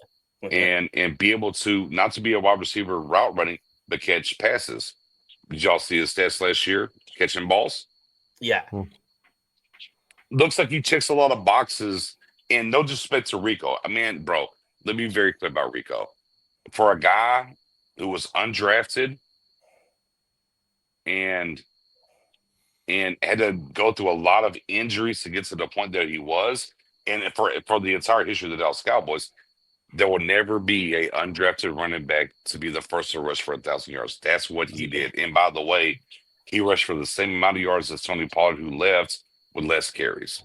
Okay. And be able to, not to be a wide receiver route running, but catch passes. Did y'all see his stats last year catching balls? Yeah. Looks like he checks a lot of boxes, and no disrespect to Rico. I mean, bro, let me be very clear about Rico. For a guy who was undrafted and had to go through a lot of injuries to get to the point that he was, and for the entire history of the Dallas Cowboys, there will never be a undrafted running back to be the first to rush for 1,000 yards. That's what he did. And by the way, he rushed for the same amount of yards as Tony Pollard, who left with less carries.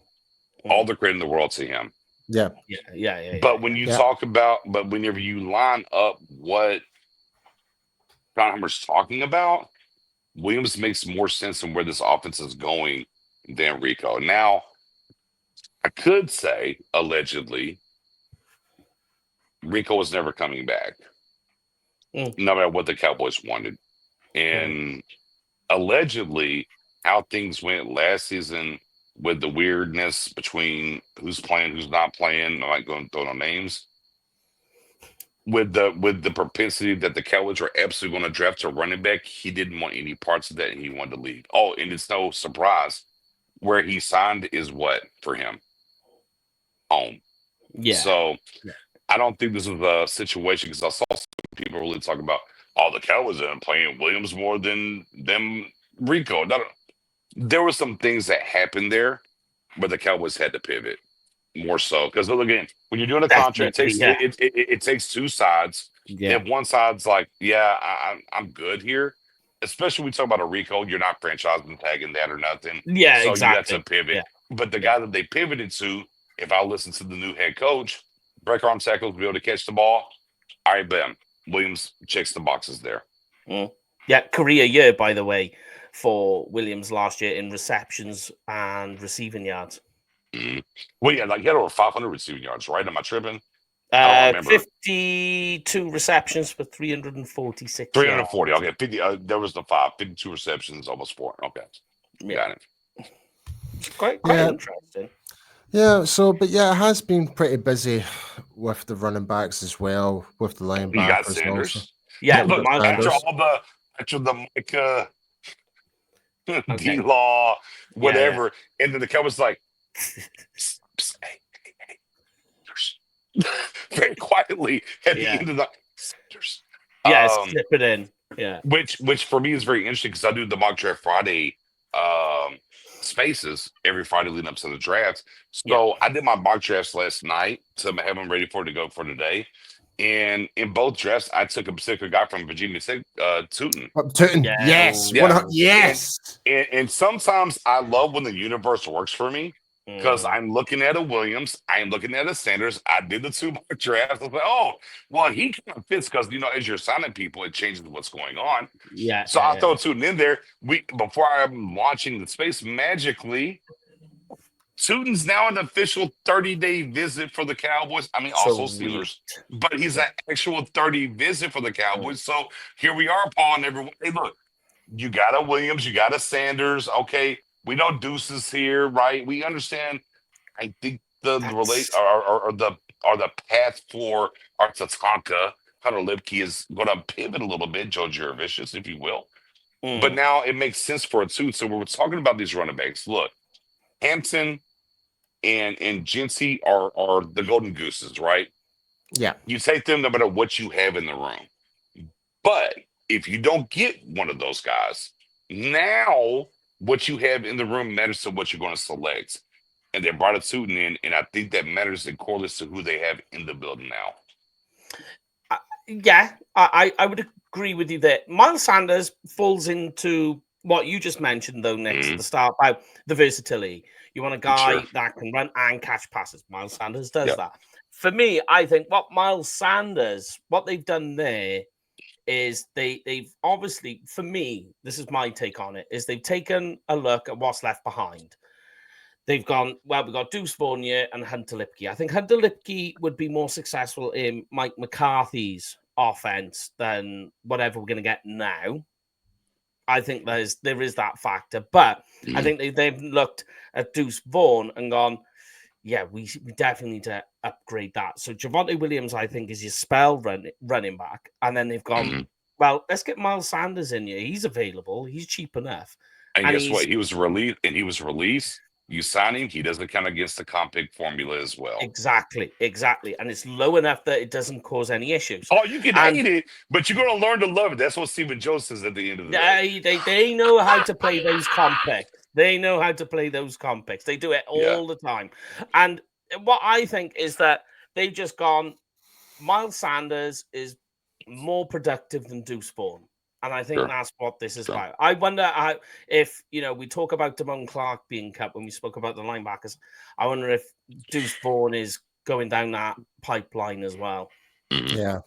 All the credit in the world to him. Yeah. But when you talk about, whenever you line up what Hammer's talking about, Williams makes more sense in where this offense is going than Rico. Now, I could say, allegedly, Rico was never coming back, no matter what the Cowboys wanted. And allegedly, how things went last season with the weirdness between who's playing, who's not playing, I'm not going to throw no names, with the propensity that the Cowboys were absolutely going to draft a running back, he didn't want any parts of that, and he wanted to leave. Oh, and it's no surprise, where he signed is what for him? Home. Yeah. So I don't think this was a situation, because I saw some people really talk about, the Cowboys are playing Williams more than Rico. There were some things that happened there where the Cowboys had to pivot more so. Because look, again, when you're doing a contract, it takes two sides. Yeah. If one side's like, I'm good here, especially when we talk about a Rico, you're not franchising tagging that or nothing. Yeah, so exactly. you got to pivot. Yeah. But the guy that they pivoted to, if I listen to the new head coach, break arm tackles, be able to catch the ball. All right, bam. Williams checks the boxes there. Yeah, career year, by the way, for Williams last year in receptions and receiving yards. Well, yeah, like he had over 500 receiving yards, right? Am I tripping? I don't remember. 52 receptions for 346 340. yards. Okay, 50. There was the 52 receptions, almost 4. Okay, got it. Quite interesting. Yeah, it has been pretty busy with the running backs as well, with the You got linebackers also. Sanders. Yeah, Look, Miles Sanders. after the Micah, Okay. D-Law, Yeah. whatever, and then the Cowboys like, psst, psst, hey, very quietly at the Yeah. end of the Sanders. Yeah, slip it in. Yeah. Which for me is very interesting because I do the mock draft Friday spaces every Friday leading up to the draft. Yeah. So I did my mock drafts last night to have them ready for to go for today. And in both drafts, I took a particular guy from Virginia Tech, Tootin. Tootin, Yeah. yes, Yeah. yes. And sometimes I love when the universe works for me because I'm looking at a Williams, I'm looking at a Sanders. I did the 2 mock drafts. I was like, oh, well, he kind of fits because as you're signing people, it changes what's going on. Yeah. So I'll throw Tootin in there. Before I'm launching the space, magically, Tootin's now an official 30-day visit for the Cowboys. I mean, also Steelers, but he's an actual 30 visit for the Cowboys. So here we are, Paul, and everyone. Hey, look, you got a Williams, you got a Sanders. Okay, we know Deuces here, right? We understand. I think the path for our Tatanka, Hunter Lipke is going to pivot a little bit, Joe Jurevicius, if you will. But now it makes sense for it too. So we're talking about these running backs. Look, Hampton and Jinsey are the golden gooses, right? Yeah. You take them no matter what you have in the room. But if you don't get one of those guys, now what you have in the room matters to what you're going to select. And they brought a Tootin in, and I think that matters and correlates to who they have in the building now. Yeah, I would agree with you there. Miles Sanders falls into what you just mentioned, though, Nix, at the start about the versatility. You want a guy that can run and catch passes. Miles Sanders does that. For me, I think what they've done there is they've obviously, for me, this is my take on it, is they've taken a look at what's left behind. They've gone, well, we've got Deuce Vaughn and Hunter Lipke. I think Hunter Lipke would be more successful in Mike McCarthy's offense than whatever we're going to get now. I think there is that factor. But I think they've looked at Deuce Vaughn and gone, yeah, we definitely need to upgrade that. So Javonte Williams, I think, is your spell running back. And then they've gone, well, let's get Miles Sanders in here. He's available. He's cheap enough. And guess what? He was released. You sign him, he doesn't count against the comp pick formula as well. Exactly. And it's low enough that it doesn't cause any issues. Oh, you can hate it, but you're going to learn to love it. That's what Stephen Jones says at the end of the day. They know how to play those comp picks. They know how to play those comp picks. They do it all the time. And what I think is that they've just gone, Miles Sanders is more productive than Deuce Vaughn. And I think that's what this is about. I wonder if, we talk about Damone Clark being cut when we spoke about the linebackers. I wonder if Deuce Vaughn is going down that pipeline as well. Yeah.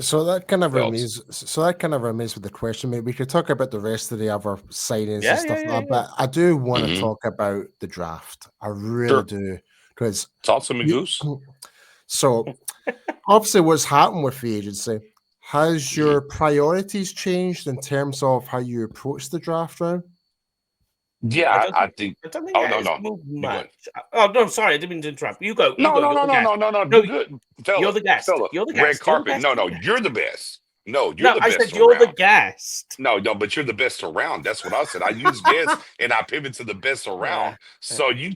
So that kind of remains. With the question. Maybe we could talk about the rest of the other signings and stuff like that. But I do want to talk about the draft. I really do, because talk to me, Goose. So obviously, what's happened with the agency? Has your priorities changed in terms of how you approach the draft round? Yeah, I think. I don't think no. Much. Oh no, sorry, I didn't mean to interrupt. You go. No. Good. You're the guest. You're the guest. Red carpet. No, you're the best. No, you're the best. I said you're the guest. No, but you're the best around. That's what I said. I use guest and I pivot to the best around. So you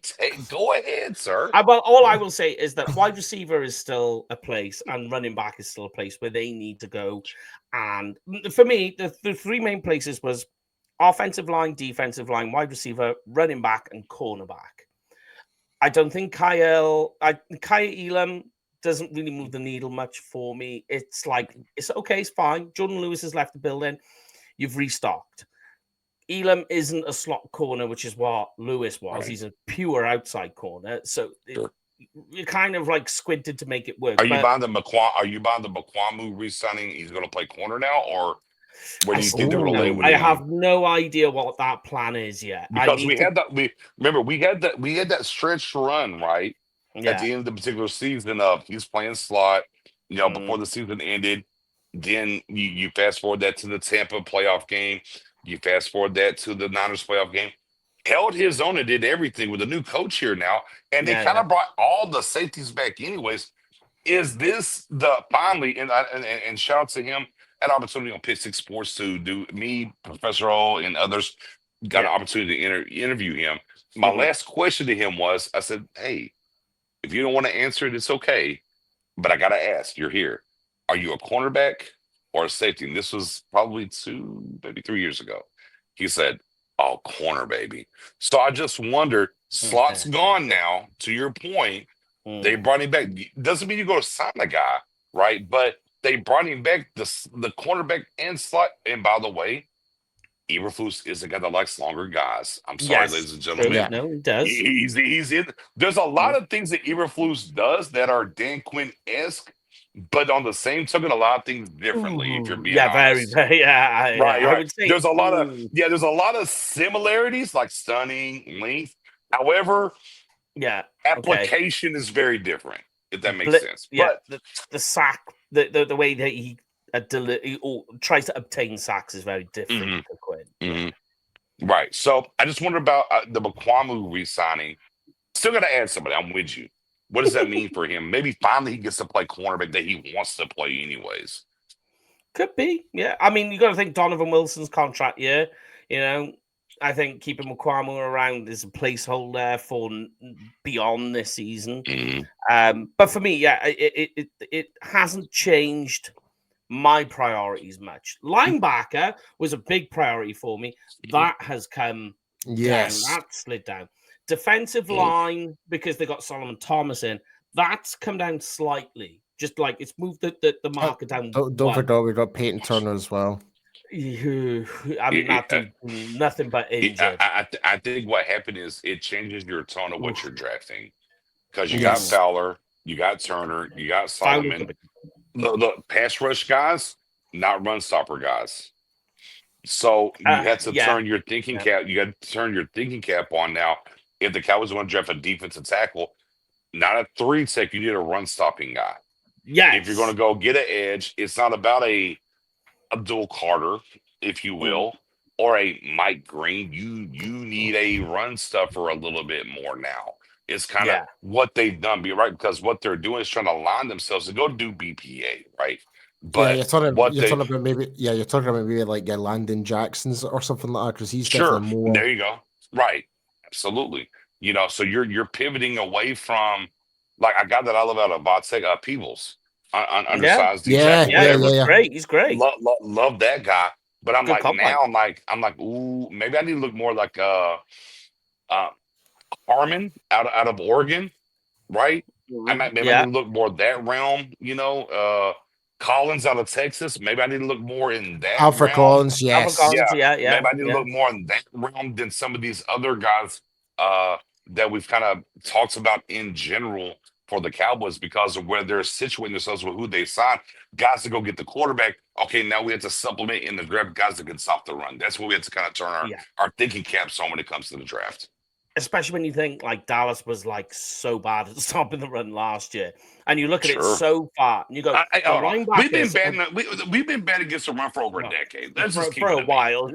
go ahead, sir. Well, all I will say is that wide receiver is still a place and running back is still a place where they need to go. And for me, the three main places was offensive line, defensive line, wide receiver, running back, and cornerback. I don't think Kyle Elam doesn't really move the needle much for me. It's like, it's okay, it's fine. Jordan Lewis has left the building. You've restocked. Elam isn't a slot corner, which is what Lewis was. Right. He's a pure outside corner. So you're kind of like squinted to make it work. Are you buying the Mukwamu re-signing? He's going to play corner now, or where do you think they're going to lay with him? I have no idea what that plan is yet. Because we had that stretch run, right? At the end of the particular season of he's playing slot, before the season ended. Then you fast forward that to the Tampa playoff game. You fast forward that to the Niners playoff game. held his own and did everything with a new coach here now, and they kind of brought all the safeties back anyways. Is this the finally, and shout out to him, had an opportunity on Pitt Six Sports to do me, Professor O, and others got an opportunity to interview him. My last question to him was, I said, hey, if you don't want to answer it, it's okay. But I got to ask, you're here. Are you a cornerback or a safety? And this was probably 2, maybe 3 years ago. He said, oh, corner, baby. So I just wondered, slot's gone now, to your point. They brought him back. Doesn't mean you go sign a guy, right? But they brought him back, the cornerback and slot. And by the way, Eberflus is a guy that likes longer guys. I'm sorry, ladies and gentlemen. Yeah. No, he does. He's in. There's a lot of things that Eberflus does that are Dan Quinn-esque, but on the same token, a lot of things differently. If you're being honest. very. Right. I would say, there's a lot of similarities, like stunning, length. However, application is very different. If that makes sense. Yeah, but the sack, the way that he tries to obtain sacks is very different to Quinn. Right. So I just wonder about the Mukuamu re-signing. Still got to add somebody. I'm with you. What does that mean for him? Maybe finally he gets to play cornerback that he wants to play anyways. Could be. Yeah. I mean, you got to think Donovan Wilson's contract year. You know, I think keeping Mukuamu around is a placeholder for beyond this season. But for me, it hasn't changed my priorities much. Linebacker was a big priority for me. That has come down. That slid down. Defensive line, because they got Solomon Thomas in, that's come down slightly. Just like it's moved the marker down. Don't forget we got Peyton Turner as well. I mean, nothing but injured. I think what happened is it changes your tone of what you're drafting. Because you got Fowler, you got Turner, you got Solomon. Look, pass rush guys, not run stopper guys. So you have to turn your thinking cap. You got to turn your thinking cap on now. If the Cowboys want to draft a defensive tackle, not a 3 tech, you need a run stopping guy. Yeah. If you're going to go get an edge, it's not about a Abdul Carter, if you will, or a Mike Green. You need a run stuffer a little bit more now. It's kind of what they've done, right? Because what they're doing is trying to line themselves to go do BPA, right? But you're talking about maybe like Landon Jackson's or something like that, because he's definitely more. There you go. Right. Absolutely. You know, so you're pivoting away from, like, a guy that I love out of Vatsek, Peebles, undersized. Great. He's great. Love that guy. But I'm like, now I'm like, ooh, maybe I need to look more like Harmon out of Oregon, right? I might maybe I need to look more that realm, you know. Collins out of Texas, maybe I need to look more in that Alfred realm. Collins, yes. Maybe I need to look more in that realm than some of these other guys that we've kind of talked about in general for the Cowboys, because of where they're situating themselves with who they sign. Guys to go get the quarterback. Okay, now we have to supplement in the draft guys that can stop the run. That's what we have to kind of turn our thinking caps on when it comes to the draft. Especially when you think like Dallas was like so bad at stopping the run last year, and you look at it so far, and you go, we've been bad against the run for over a decade. Let's just keep for it a while,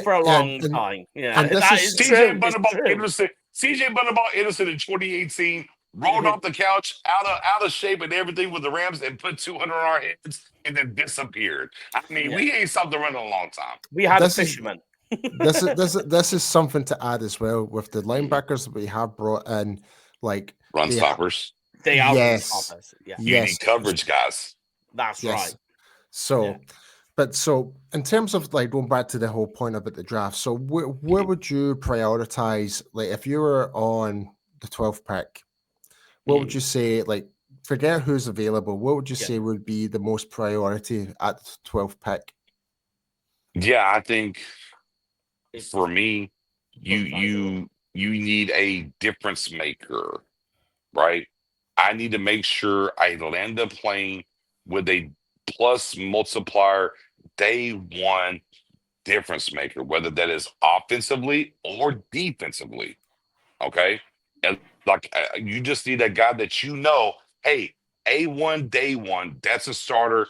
for a long time. And that is CJ Butterball Anderson in 2018 rolled off the couch out of shape and everything with the Rams and put 200 on our heads and then disappeared. I mean, we ain't stopped the run in a long time. We had a fisherman. This is something to add as well with the linebackers that we have brought in, like run stoppers. They are run stoppers. You need coverage guys. That's right. So, but in terms of like going back to the whole point about the draft, so where would you prioritize? Like, if you were on the 12th pick, what would you say? Like, forget who's available. What would you say would be the most priority at the 12th pick? Yeah, I think. For me, you need a difference maker, right? I need to make sure I land the plane with a plus multiplier day one difference maker, whether that is offensively or defensively. Okay, and like you just need a guy that you know, hey, A1 day one, that's a starter,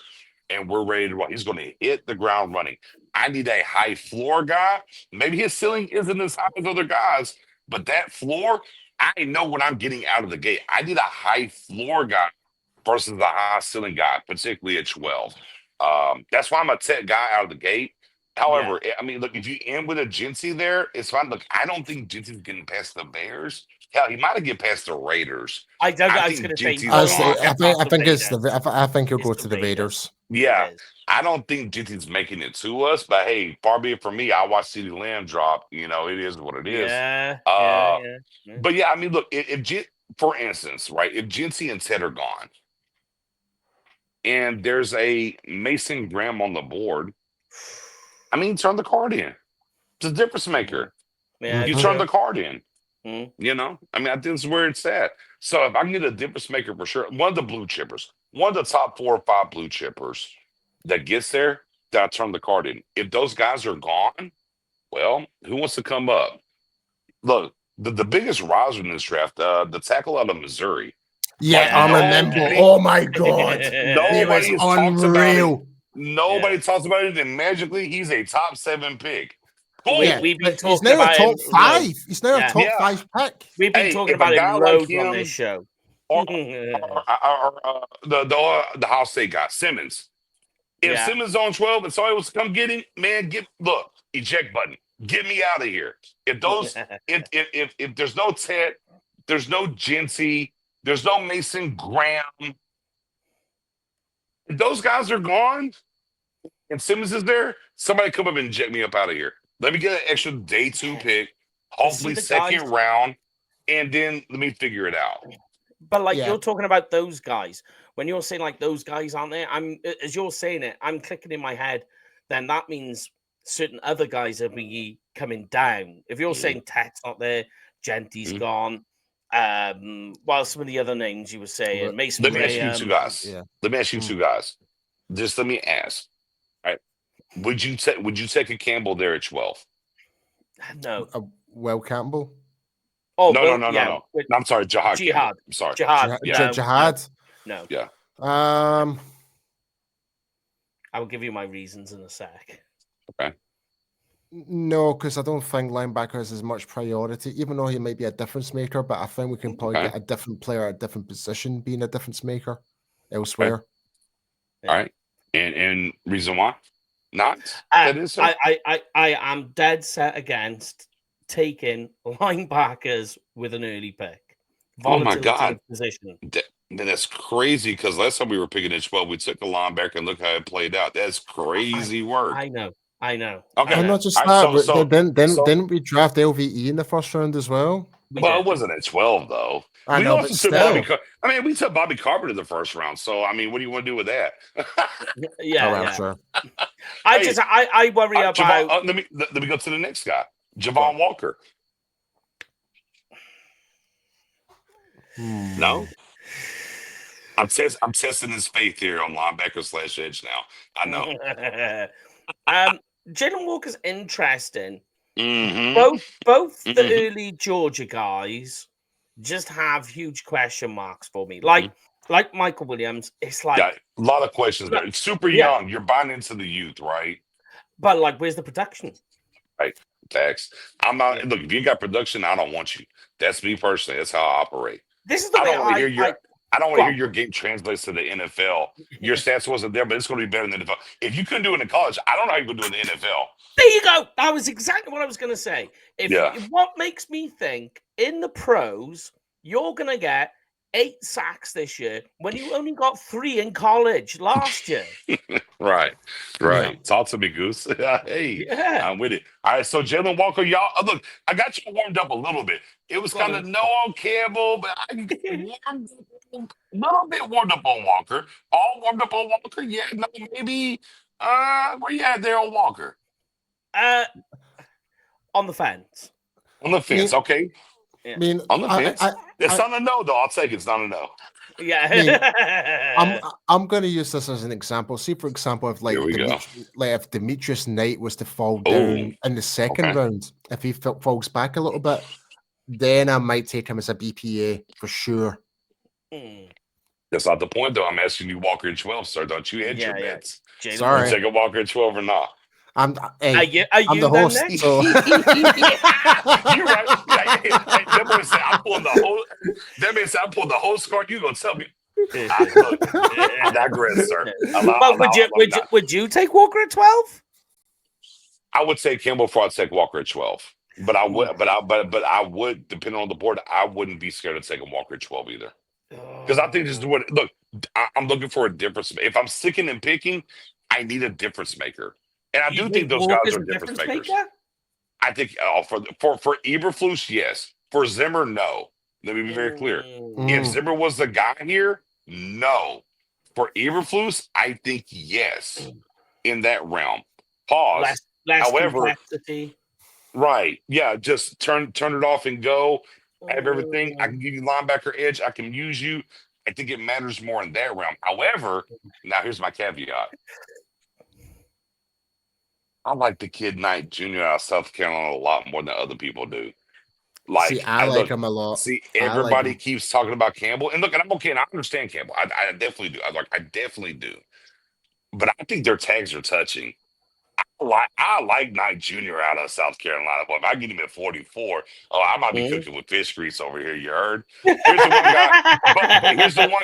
and we're ready to run. He's going to hit the ground running. I need a high floor guy. Maybe his ceiling isn't as high as other guys, but that floor, I know what I'm getting out of the gate. I need a high floor guy versus a high ceiling guy, particularly at 12. That's why I'm a tech guy out of the gate. However, I mean, look, if you end with a Jincy there, it's fine. Look, I don't think Jincy's getting past the Bears. Hell, he might have get past the Raiders. I was going to say. I think he'll go to the Raiders. Yeah, I don't think Jincy's making it to us, but hey, far be it from me. I watched CeeDee Lamb drop. You know, it is what it is. Yeah. But yeah, I mean, look, for instance, right, if Jincy and Ted are gone, and there's a Mason Graham on the board, I mean, turn the card in. It's a difference maker. Yeah, you turn the card in. You know, I mean, I think that's where it's at. So if I can get a difference maker for sure, one of the blue chippers, one of the top 4 or 5 blue chippers that gets there, then I turn the card in. If those guys are gone, well, who wants to come up? Look, the biggest riser in this draft, the tackle out of Missouri. Yeah, I remember. Oh my God, nobody talks about it. Nobody talks about it, and magically he's a top 7 pick. Cool. We've been talking he's now about a top 5. He's now a top 5 pick. We've been talking about him loads on this show. Or the Ohio State guy, Simmons. If Simmons on 12 and somebody was to come get him, man, look, eject button. Get me out of here. If those if there's no Ted, there's no Jincy, there's no Mason Graham. If those guys are gone and Simmons is there, somebody come up and eject me up out of here. Let me get an extra day 2 pick, hopefully second round, and then let me figure it out. But you're talking about those guys. When you're saying like those guys aren't there, as you're saying it, I'm clicking in my head. Then that means certain other guys are be coming down. If you're saying Tet's not there, Genty's gone. While some of the other names you were saying, Mason. Let me ask you 2 guys. Let me ask you 2 guys. Just let me ask. All right. Would you take a Campbell there at 12? No. Will Campbell? Oh no. I'm sorry, Jihad. I'm sorry. Jihad. No. Yeah. I will give you my reasons in a sec. Okay. No, because I don't think linebacker is as much priority, even though he might be a difference maker, but I think we can probably get a different player at a different position being a difference maker elsewhere. Okay. All right. And reason why? Not? I am dead set against taking linebackers with an early pick. Oh my God. Position. That's crazy because last time we were picking at 12, we took a linebacker and look how it played out. That's crazy work. I know. Okay. And not just that, didn't we draft LVE in the first round as well? Well, it wasn't at 12 though. I know, but still. We took Bobby Carpenter the first round. So I mean, what do you want to do with that? Sure. I worry about. Javon, let me go to the next guy, Javon Walker. No. I'm testing his faith here on linebacker / edge now. I know. Jalen Walker's interesting. Mm-hmm. Both the early Georgia guys just have huge question marks for me. Like Michael Williams, it's like a lot of questions there. It's super young. You're buying into the youth, right? But where's the production? Right. Facts. I'm not look, if you got production, I don't want you. That's me personally. That's how I operate. This is the way I don't want to hear your game translates to the NFL. Your stats wasn't there, but it's going to be better in the NFL. If you couldn't do it in college, I don't know how you can do it in the NFL. There you go. That was exactly what I was going to say. What makes me think in the pros, you're going to get 8 sacks this year when you only got 3 in college last year. Right. Yeah. Talk to me, Goose. Hey, I'm with it. All right, so Jalen Walker, y'all, look, I got you warmed up a little bit. It was kind of no on Campbell, but I warmed up a little bit warmed up on Walker. All warmed up on Walker? Yeah, no, maybe. Where you at there on Walker? On the fence. On the fence, okay. I mean, on the fence. It's not a no, though. I'll take it. It's not a no. Yeah. I'm going to use this as an example. See, for example, if if Demetrius Knight was to fall down in the second round, if he falls back a little bit, then I might take him as a BPA for sure. That's not the point, though. I'm asking you Walker at 12, sir. Don't you hedge your bets. Sorry. You take a Walker at 12 or not? I'm you the then, host. Nick? So You're right. That boy said I'm pulling the whole. That man said I'm pulling the whole score. You gonna tell me? Look, I digress, sir. Would you take Walker at 12? I would take Campbell before I'd take Walker at 12. But I would, but I would, depending on the board, I wouldn't be scared of taking Walker at 12 either. Because I think this is what look. I'm looking for a difference. If I'm sticking and picking, I need a difference maker, and I do think those guys are difference makers. I think for Eberflus, yes. For Zimmer, no. Let me be very clear. If Zimmer was the guy here, no. For Eberflus, I think yes. In that realm. Pause. Less However, complexity. Right. Yeah. Just turn it off and go. I have everything. I can give you linebacker edge. I can use you. I think it matters more in that realm. However, now here's my caveat. I like the kid Knight Jr. out of South Carolina a lot more than other people do. Like, I like him a lot. See, everybody keeps talking about Campbell, and look, and I'm okay, and I understand Campbell. I definitely do. I definitely do. But I think their tags are touching. I like Knight Jr. out of South Carolina. But if I get him at 44, I might be cooking with fish grease over here. You heard? Here's the one guy. But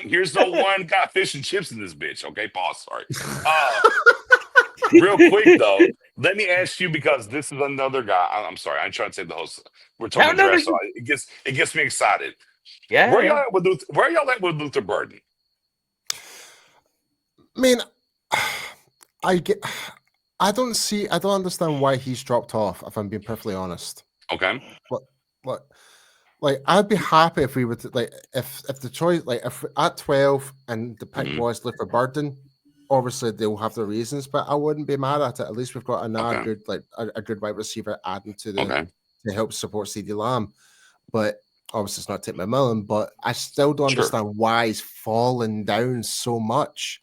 here's the one guy fish and chips in this bitch. Okay, pause. Sorry. Real quick though, let me ask you because this is another guy. I'm sorry, I'm trying to say the host. We're talking draft, so it gets me excited. Yeah. Where y'all at with Luther Burden? I mean, I don't understand why he's dropped off, if I'm being perfectly honest. Okay. What? Like, I'd be happy if we were to, like, if the choice, like, if at 12 and the pick was Luther Burden, obviously they'll have their reasons, but I wouldn't be mad at it. At least we've got good, like, a good wide receiver adding to the to help support CeeDee Lamb. But obviously it's not Tip McMillan, but I still don't understand why he's fallen down so much.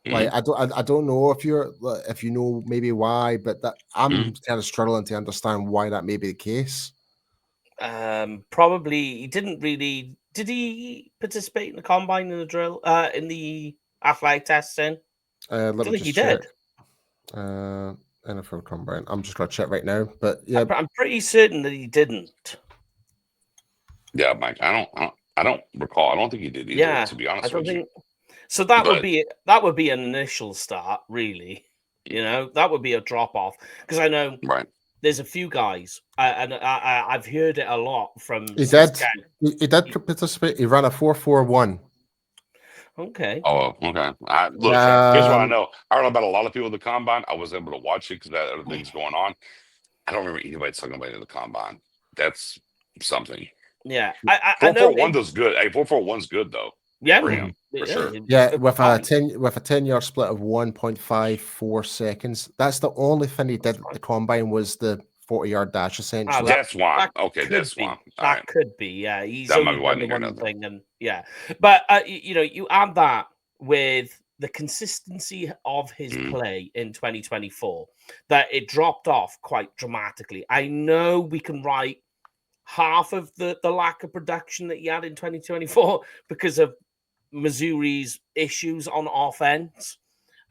Like, I don't know if you know maybe why, but that I'm kind of struggling to understand why that may be the case. Probably he didn't really. Did he participate in the combine, in the drill, in the athletic testing? Let me think he check. did. NFL combine. I'm just gonna check right now, but yeah, I'm pretty certain that he didn't. Yeah, Mike. I don't recall. I don't think he did either. Yeah, to be honest with you. So that would be an initial start, really. You know, that would be a drop off because I know there's a few guys, and I've heard it a lot from. He did participate. He ran a 4.41. Okay. Oh, okay. Here's what I know. I don't know about a lot of people at the combine. I was able to watch it because that other things going on. I don't remember anybody talking about it in the combine. That's something. Yeah, 4.41 does good. Hey, 4.41's good though. Yeah, for him, for sure. Yeah, with a 10-yard split of 1.54 seconds. That's the only thing he did at the combine was the 40-yard dash. Essentially, that's why. Okay, that's why. That could be. Yeah, he's that only done the one thing, and but you add that with the consistency of his play in 2024, that it dropped off quite dramatically. I know we can write half of the lack of production that he had in 2024 because of Missouri's issues on offense.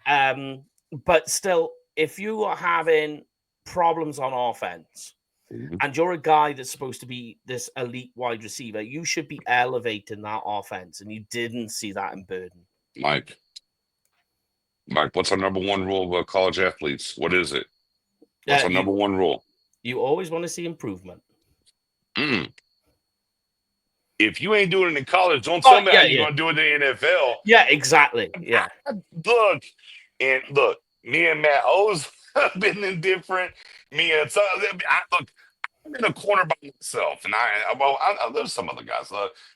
But still, if you are having problems on offense and you're a guy that's supposed to be this elite wide receiver, you should be elevating that offense. And you didn't see that in Burden. Mike, what's our number one rule of college athletes? What is it? What's our number one rule? You always want to see improvement. If you ain't doing it in college, don't tell me how you're going to do it in the NFL. Yeah, exactly. Yeah. Look, me and Matt O's have been indifferent. I'm in a corner by myself, and I there's some other guys,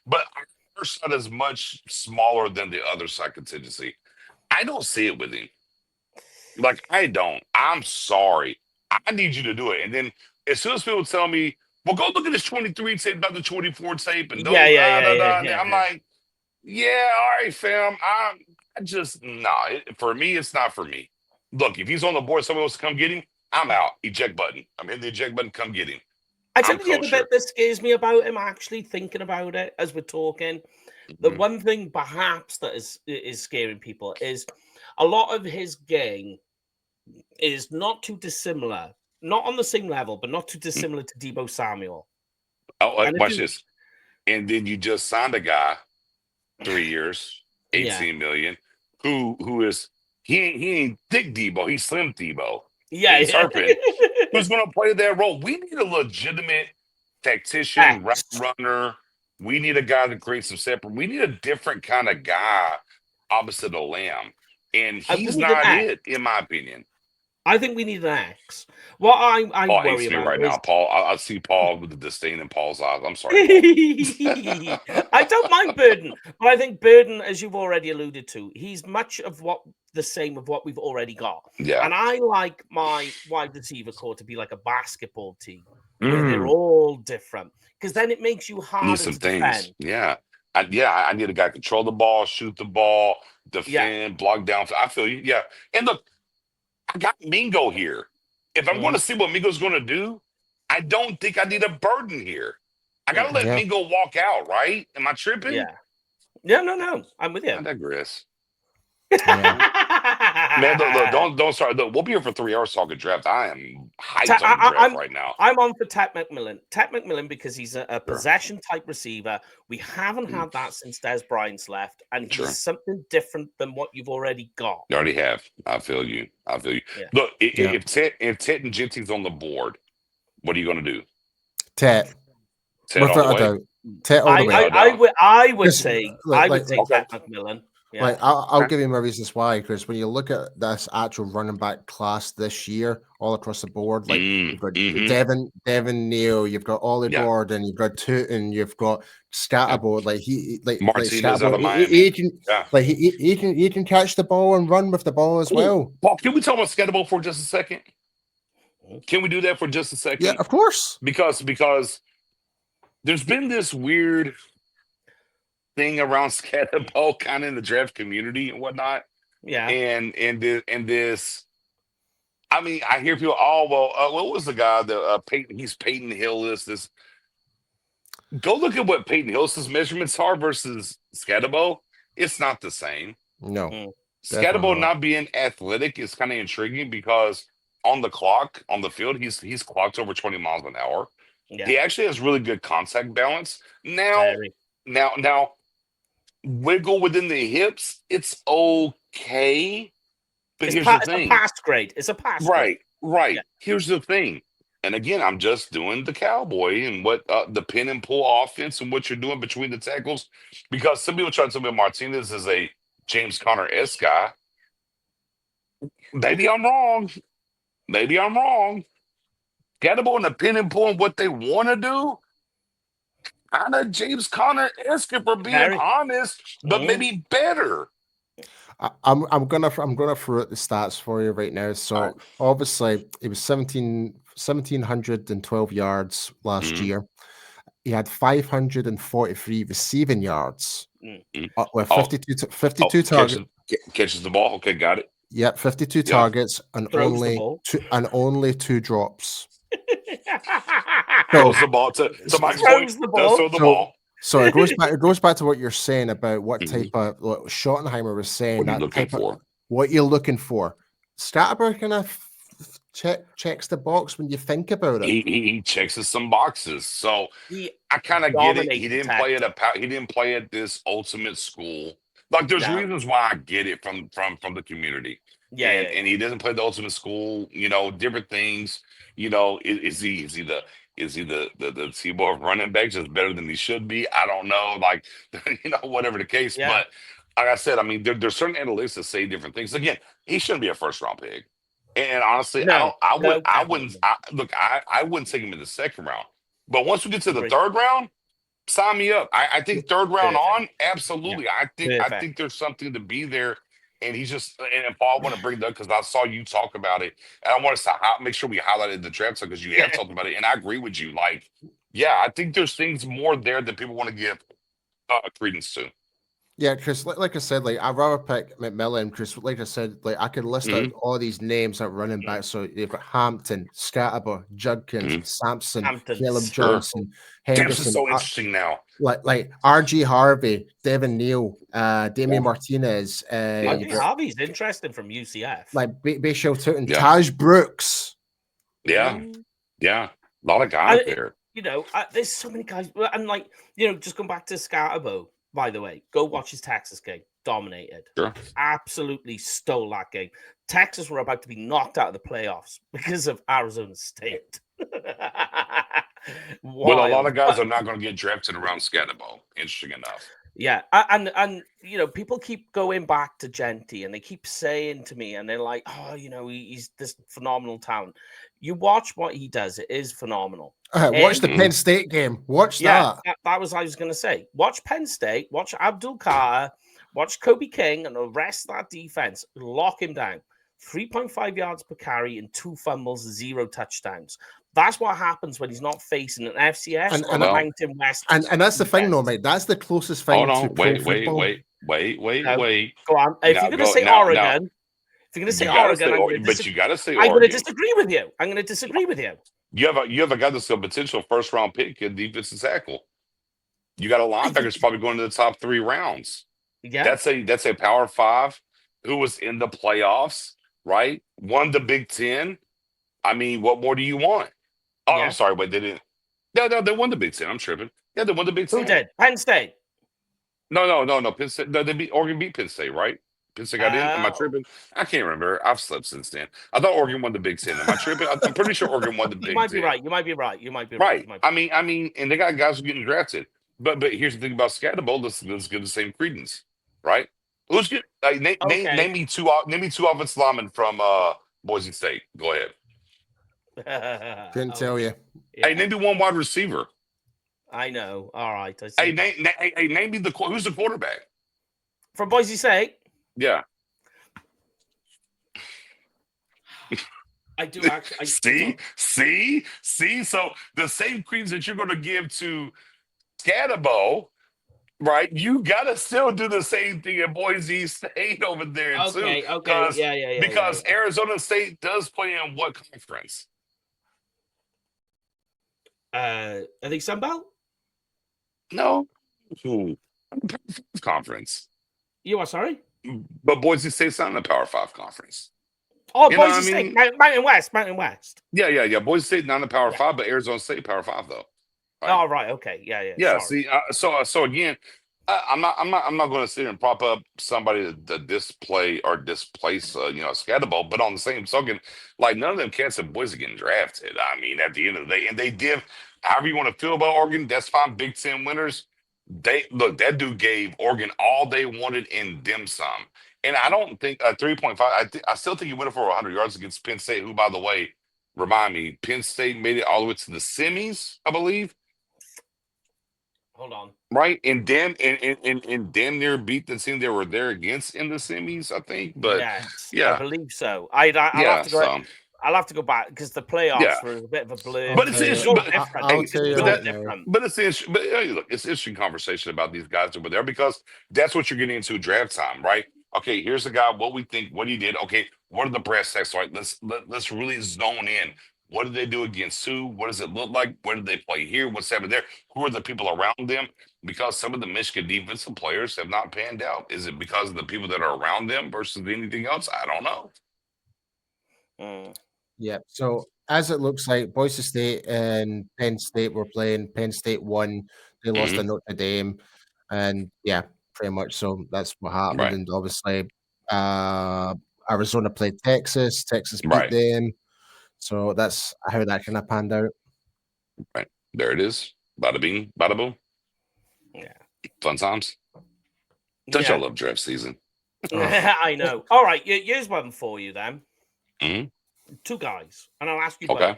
but our side is much smaller than the other side contingency. I don't see it with him. Like, I don't. I'm sorry. I need you to do it. And then as soon as people tell me, well, go look at this 23 tape, about the 24 tape, and I'm like, yeah, all right, fam. I just for me, it's not for me. Look, if he's on the board, someone wants to come get him, I'm out. Eject button. I'm hitting the eject button. Come get him. I think the other bit that scares me about him, actually thinking about it as we're talking, the one thing perhaps that is scaring people is a lot of his game is not too dissimilar, not on the same level, but not too dissimilar to Deebo Samuel. Oh, watch this. And then you just signed a guy, 3 years, 18 million, who is he ain't thick Debo, he's slim Debo. Yeah, Serpent, who's going to play that role. We need a legitimate tactician, route runner. We need a guy that creates some separate. We need a different kind of guy opposite of Lamb, and he's not it, in my opinion. I think we need an X. What I Paul worry hates me about right now. Paul, I see Paul with the disdain in Paul's eyes. I'm sorry, Paul. I don't mind Burden, but I think Burden, as you've already alluded to, he's much of the same of what we've already got. Yeah, and I like my wide receiver core to be like a basketball team where they're all different, because then it makes you harder to defend. Yeah, I need a guy to control the ball, shoot the ball, defend, block down. I feel you. Yeah, and look, I got Mingo here. If I'm going to see what Mingo's going to do, I don't think I need a Burden here. I got to let Mingo walk out, right? Am I tripping? Yeah, no. I'm with you. I digress. Yeah. Man, look, don't start. Look, we'll be here for 3 hours talking draft. I am hyped on the draft right now. I'm on for Ted McMillan. Ted McMillan, because he's a possession type receiver. We haven't had that since Des Bryant's left, and he's something different than what you've already got. You already have. I feel you. Yeah. Look, if Ted and Jensen's on the board, what are you going to do? Ted. Without a doubt. Ted all the way. I would say Ted McMillan. Yeah. Like I'll give you my reasons why, because when you look at this actual running back class this year, all across the board, like you've got Devin Neal, you've got Ollie Gordon, you've got Tootin, you've got Scatterbo, Martinez out of Miami. He can catch the ball and run with the ball as well. Paul, can we talk about Scatterbo for just a second? Can we do that for just a second? Yeah, of course. Because there's been this weird thing around Scatterbo kind of in the draft community and whatnot. Yeah. And this, I mean, I hear people, what was the guy that Peyton Hill is this? Go look at what Peyton Hill's measurements are versus Scatterbo. It's not the same. No. Scatterbo not being athletic is kind of intriguing because on the clock, on the field, he's clocked over 20 miles an hour. Yeah. He actually has really good contact balance. Now, wiggle within the hips, it's okay. But here's the thing. It's a pass grade. It's a pass grade. Right. Yeah. Here's the thing. And again, I'm just doing the cowboy and what the pin and pull offense and what you're doing between the tackles. Because some people try to tell me Martinez is a James Conner-esque guy. Maybe I'm wrong. Scatterbo and the pin and pull and what they want to do. Kind of James Conner-esque, for being honest, but maybe better. I'm gonna throw out the stats for you right now. So obviously it was 1,712 yards last year. He had 543 receiving yards with 52 targets. Catches the ball. Okay, got it. Yep, 52 targets and only 2 drops. Throws the ball to Mike's point. Throw the ball. So it goes back to what you're saying about what type of what Schottenheimer was saying. What you're looking for. Scatterbo kind of checks the box when you think about it. He checks some boxes. So I kind of get it. He didn't play at this ultimate school. Like there's reasons why I get it from the community. Yeah, and he doesn't play the ultimate school. Different things. Is he the Tebow of running backs is better than he should be? I don't know. Like, whatever the case. Yeah. But like I said, I mean, there's certain analysts that say different things. Again, he shouldn't be a first round pick. And honestly, I wouldn't take him in the second round. But once we get to the third round, sign me up. I think third round on, absolutely. Yeah. I think there's something to be there. And he's just, and Paul, I want to bring that up because I saw you talk about it. And I want to make sure we highlighted the draft because you have talked about it. And I agree with you. Like, I think there's things more there that people want to give credence to. Yeah, because like I said, like I'd rather pick McMillan because, like I said, like I could list out all these names at running back. So you've got Hampton, Scatterbo, Judkins, Sampson, Caleb Johnson, Henderson. Sampson's so interesting now. Like RG Harvey, Devin Neal, Damian Martinez. RG Harvey's interesting from UCF. Like Bashal Tootin, Taj Brooks. Yeah, a lot of guys there. You know, there's so many guys, and like just going back to Scatterbo. By the way, go watch his Texas game. Dominated. Sure. Absolutely stole that game. Texas were about to be knocked out of the playoffs because of Arizona State. Well, a lot of guys are not going to get drafted around Scatterbo. Interesting enough. Yeah, and people keep going back to Genty, and they keep saying to me, and they're like, "Oh, he's this phenomenal talent." You watch what he does; it is phenomenal. Watch the Penn State game. Watch that. That was what I was going to say. Watch Penn State. Watch Abdul Carter. Watch Kobe King, and the rest of that defense. Lock him down. 3.5 yards per carry and 2 fumbles, 0 touchdowns. That's what happens when he's not facing an FCS or a Mountain West. And that's the thing, though, mate. That's the closest thing. Hold on. Wait. Go on. If you're going to say Oregon, but you got to say Oregon. I'm going to disagree with you. I'm going to disagree with you. You have a guy that's a potential first round pick in defensive tackle. You got a linebacker that's probably going to the top 3 rounds. Yeah, that's a Power 5 who was in the playoffs, right? Won the Big Ten. I mean, what more do you want? Oh, yeah. I'm sorry, but they didn't. No, they won the Big Ten. I'm tripping. Yeah, they won the Big Ten. Who did? Penn State. No. Penn State. No, Oregon beat Penn State, right? Penn State got in. Am I tripping? I can't remember. I've slept since then. I thought Oregon won the Big Ten. Am I tripping? I'm pretty sure Oregon won the Big Ten. You might be right. I mean, and they got guys who are getting drafted. But here's the thing about Scatterbo. Let's give the same credence, right? Who's good? Name me two offensive linemen from Boise State. Go ahead. Couldn't tell you. Yeah. Hey, name me one wide receiver. I know. All right. Hey, name me who's the quarterback from Boise State. Yeah. I do actually. See. So the same credence that you're going to give to Scatterbo, right? You got to still do the same thing at Boise State over there too. Okay. Yeah. Because Arizona State does play in what conference? I think Sun Belt. No. Conference. You are sorry? But Boise State's not in the Power 5 conference. Oh, Boise State, Mountain West. Yeah. Boise State not in the Power 5, but Arizona State Power 5 though. Right? Oh, right. Okay. Yeah. Yeah. Sorry. See, so again, I'm not going to sit here and prop up somebody to displace Scatterbo, but on the same token, like none of them cats at Boise getting drafted. I mean, at the end of the day, and they did. However you want to feel about Oregon, that's fine. Big Ten winners. That dude gave Oregon all they wanted and them some. And I don't think 3.5. I still think he went for 100 yards against Penn State, who, by the way, remind me, Penn State made it all the way to the semis, I believe. Hold on. Right, and damn near beat the team they were there against in the semis, I think. But I believe so. I'll have to go. I'll have to go back because the playoffs were a bit of a blur. But it's interesting. But it's interesting. But look, it's an interesting conversation about these guys over there because that's what you're getting into draft time, right? Okay, here's the guy. What we think, what he did. Okay, what are the brass tacks like? Let's really zone in. What did they do against who? What does it look like? Where did they play here? What's happening there? Who are the people around them? Because some of the Michigan defensive players have not panned out. Is it because of the people that are around them versus anything else? I don't know. Yeah. So as it looks like, Boise State and Penn State were playing. Penn State won. They lost to Notre Dame, and pretty much. So that's what happened. Right. And obviously, Arizona played Texas. Texas beat them. So that's how that kind of panned out. Right. There it is. Bada bing, bada boom. Yeah. Fun times. Don't y'all love draft season? I know. All right. Here's one for you then. Mm-hmm. 2 guys. And I'll ask you both.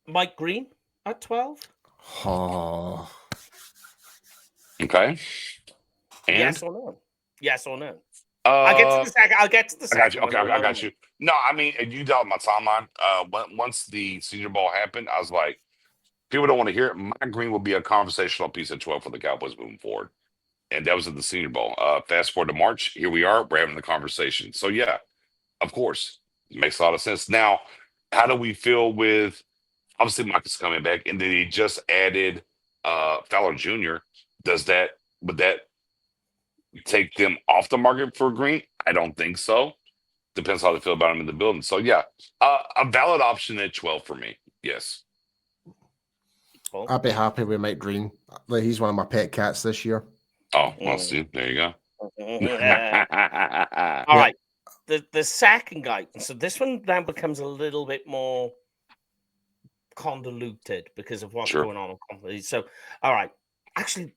Mike Green at 12. Oh. Okay. And? Yes or no? I'll get to the second. I got you. Okay, I got you. No, I mean, you dealt my timeline. Once the Senior Bowl happened, I was like, people don't want to hear it. Mike Green will be a conversational piece at 12 for the Cowboys moving forward. and that was at the Senior Bowl. Fast forward to March, here we are. We're having the conversation. So yeah, of course, it makes a lot of sense. Now, how do we feel with obviously Micah's coming back, and then he just added Fowler Jr. Would that take them off the market for Green? I don't think so. Depends how they feel about him in the building. So yeah, a valid option at 12 for me. Yes. I'd be happy with Mike Green. He's one of my pet cats this year. Oh, well, see, there you go. All right. The second guy. So this one now becomes a little bit more convoluted because of what's going on. So, all right. Actually,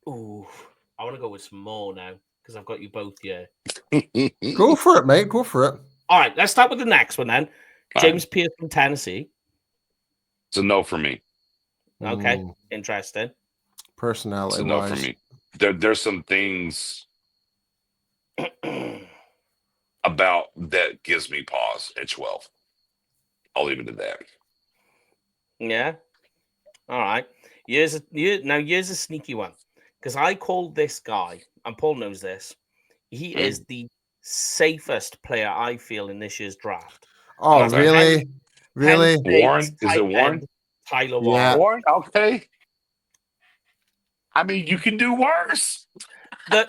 I want to go with some more now because I've got you both here. Go for it, mate. Go for it. All right. Let's start with the next one then. James Pierce from Tennessee. It's a no for me. Okay. Interesting. Personality. It's a no for me. There's some things about that gives me pause at 12. I'll leave it at that. Yeah. All right. Here's a sneaky one because I called this guy, and Paul knows this. He is the safest player I feel in this year's draft. Oh, really? Really? Warren? Is it Warren? Tyler Warren. Yeah. Warren? Okay. I mean, you can do worse. The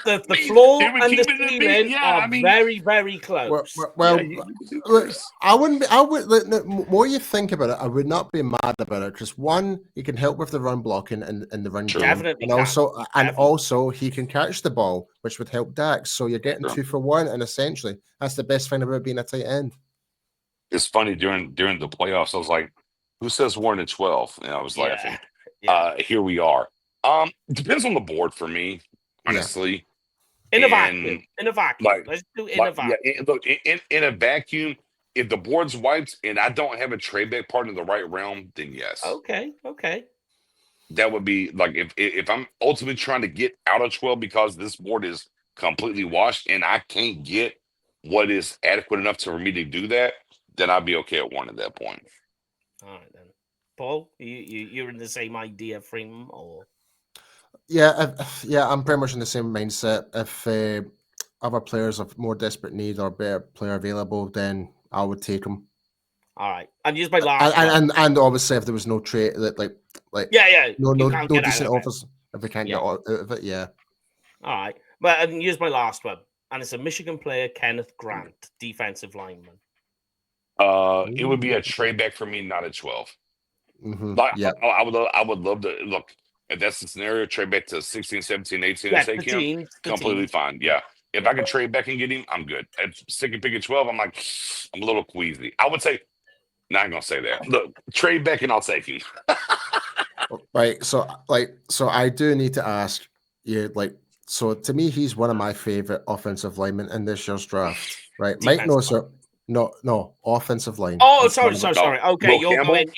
floor and the ceiling are very, very close. Well, I would. More you think about it, I would not be mad about it because one, he can help with the run blocking and the run game, definitely, and also he can catch the ball, which would help Dax. So you're getting 2 for 1, and essentially that's the best thing about being a tight end. It's funny during the playoffs. I was like, "Who says Warren at 12?" And I was laughing. Here we are. It depends on the board for me, honestly. In a vacuum. Let's do in a vacuum. Yeah, look, in a vacuum, if the board's wiped and I don't have a trade back partner in the right realm, then yes. Okay. That would be like if I'm ultimately trying to get out of 12 because this board is completely washed and I can't get what is adequate enough for me to do that, then I'd be okay at 1 at that point. All right then. Paul, you're in the same idea frame or? Yeah, I'm pretty much in the same mindset. If other players of more desperate need or better player available, then I would take them. All right, and use my last and obviously if there was no trade like no decent offers if we can't get out of it, yeah. All right, but and use my last one, and it's a Michigan player, Kenneth Grant, defensive lineman. It would be a trade back for me, not at 12. Mm-hmm. I would love to look. If that's the scenario, trade back to 16, 17, 18 and take him. Completely fine. Yeah. If I can trade back and get him, I'm good. At second pick at 12, I'm like, I'm a little queasy. I would say, not going to say that. Look, trade back and I'll take him. Right. So I do need to ask you, so to me, he's one of my favorite offensive linemen in this year's draft. Right. Mike knows, sir. No, offensive line. Oh, sorry. Okay, you're going down the line.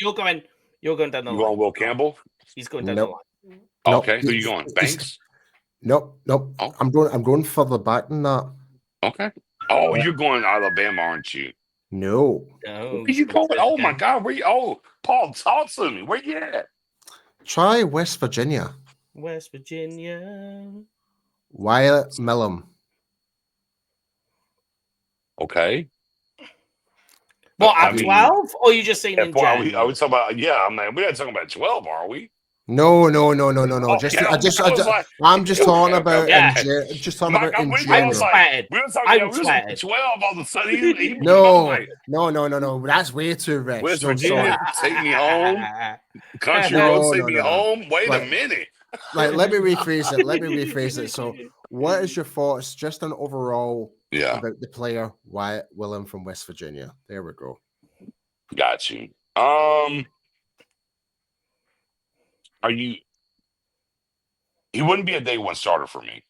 You going Will Campbell? He's going down the line. Okay, who are you going? Banks? Nope. Oh. I'm going further back than that. Okay. Oh, you're going Alabama, aren't you? No. Where you going? Oh my God, where you? Oh, Paul, talk to me. Where you at? Try West Virginia. West Virginia. Wyatt Millum. Okay. What, at 12? Or are you just saying in general? Are we talking about? Yeah, we're not talking about 12, are we? No. Oh, I'm just talking about just talking about in general. We were talking 12 all of a sudden. No. That's way too rich. West Virginia, take me home. Country road, take me home. Wait a minute. Let me rephrase it. So, what is your thoughts just on overall about the player Wyatt Willem from West Virginia? There we go. Got you. He wouldn't be a day one starter for me,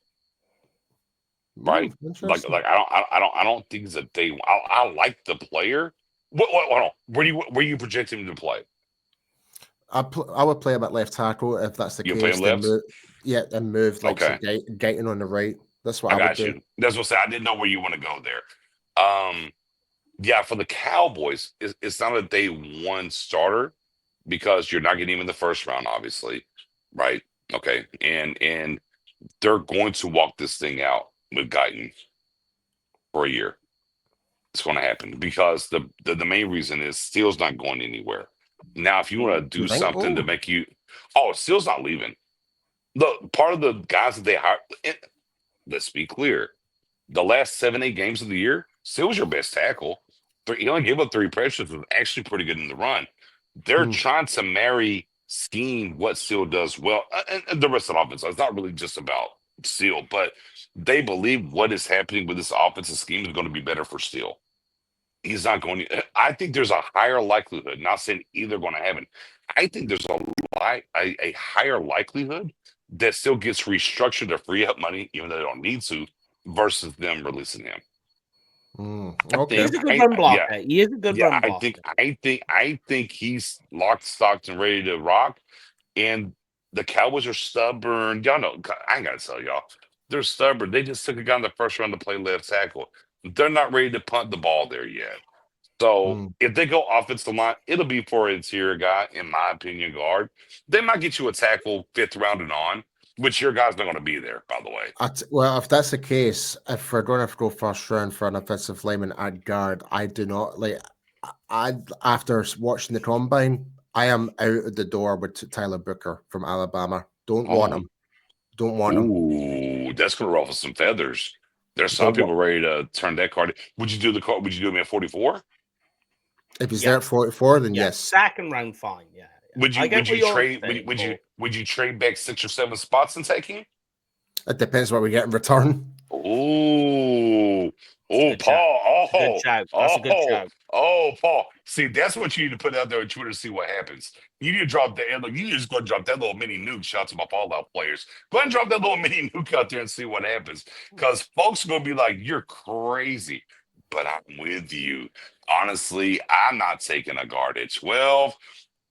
right? I don't think he's a day one. I like the player. Where do you project him to play? I would play him at left tackle if that's the case. Play him left? And move Guyton on the right. That's what I would do. That's what I said. I didn't know where you want to go there. For the Cowboys, it's not a day one starter because you're not getting him in the first round, obviously, right? Okay, and they're going to walk this thing out with Guyton for a year. It's going to happen because the main reason is Steele's not going anywhere. Now, if you want to do something to make you, Steele's not leaving. Look, part of the guys that they hired, let's be clear, the last 7-8 games of the year, Steele was your best tackle. He only gave up 3 pressures, was actually pretty good in the run. They're trying to marry scheme what Steele does well, and the rest of the offense. It's not really just about Steele, but they believe what is happening with this offensive scheme is going to be better for Steele. He's not going to. I think there's a higher likelihood. Not saying either going to happen. I think there's a higher likelihood that Steele gets restructured to free up money, even though they don't need to, versus them releasing him. Okay. He's a good run blocker. Yeah. He is a good run blocker. I think he's locked, stocked, and ready to rock. And the Cowboys are stubborn. Y'all know, I ain't got to tell y'all. They're stubborn. They just took a guy in the first round to play left tackle. They're not ready to punt the ball there yet. So if they go offensive line, it'll be for an interior guy, in my opinion, guard. They might get you a tackle 5th round and on, which your guy's not going to be there, by the way. Well, if that's the case, if we're going to have to go first round for an offensive lineman at guard, I do not like. After watching the combine, I am out the door with Tyler Booker from Alabama. Don't want him. Don't want him. Ooh, that's going to ruffle some feathers. There's some people ready to turn that card. Would you do the card? Would you do him at 44? If he's there at 44, then yes. Second round, fine. Yeah. Would you trade? Would you trade back 6 or 7 spots and take him? It depends what we get in return. Ooh, Paul. That's a good shout. Paul. See, that's what you need to put out there on Twitter to see what happens. You need to drop that. Look, you just go drop that little mini nuke. Shout to my Fallout players. Go ahead and drop that little mini nuke out there and see what happens. Because folks are gonna be like, "You're crazy," but I'm with you. Honestly, I'm not taking a guard at 12.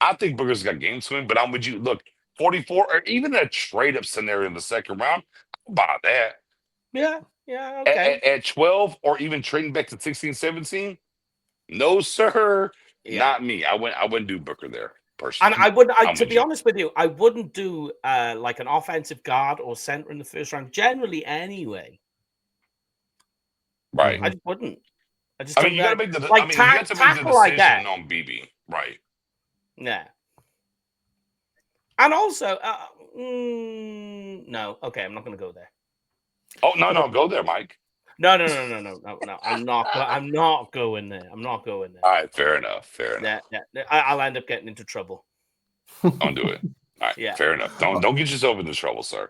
I think Booker's got game to him, but I'm with you. Look, 44 or even a trade up scenario in the second round, I'll buy that. Yeah, okay. At 12 or even trading back to 16, 17, no, sir. Yeah. Not me. I wouldn't do Booker there personally. And to be honest with you, I wouldn't do like an offensive guard or center in the first round, generally anyway. Right. I just wouldn't. You got to make the decision on BB. Right. Yeah. And also, no. Okay, I'm not going to go there. Oh, no, go there, Mike. No. I'm not going there. All right, fair enough. Yeah. I'll end up getting into trouble. Don't do it. All right, yeah. Fair enough. Don't get yourself into trouble, sir.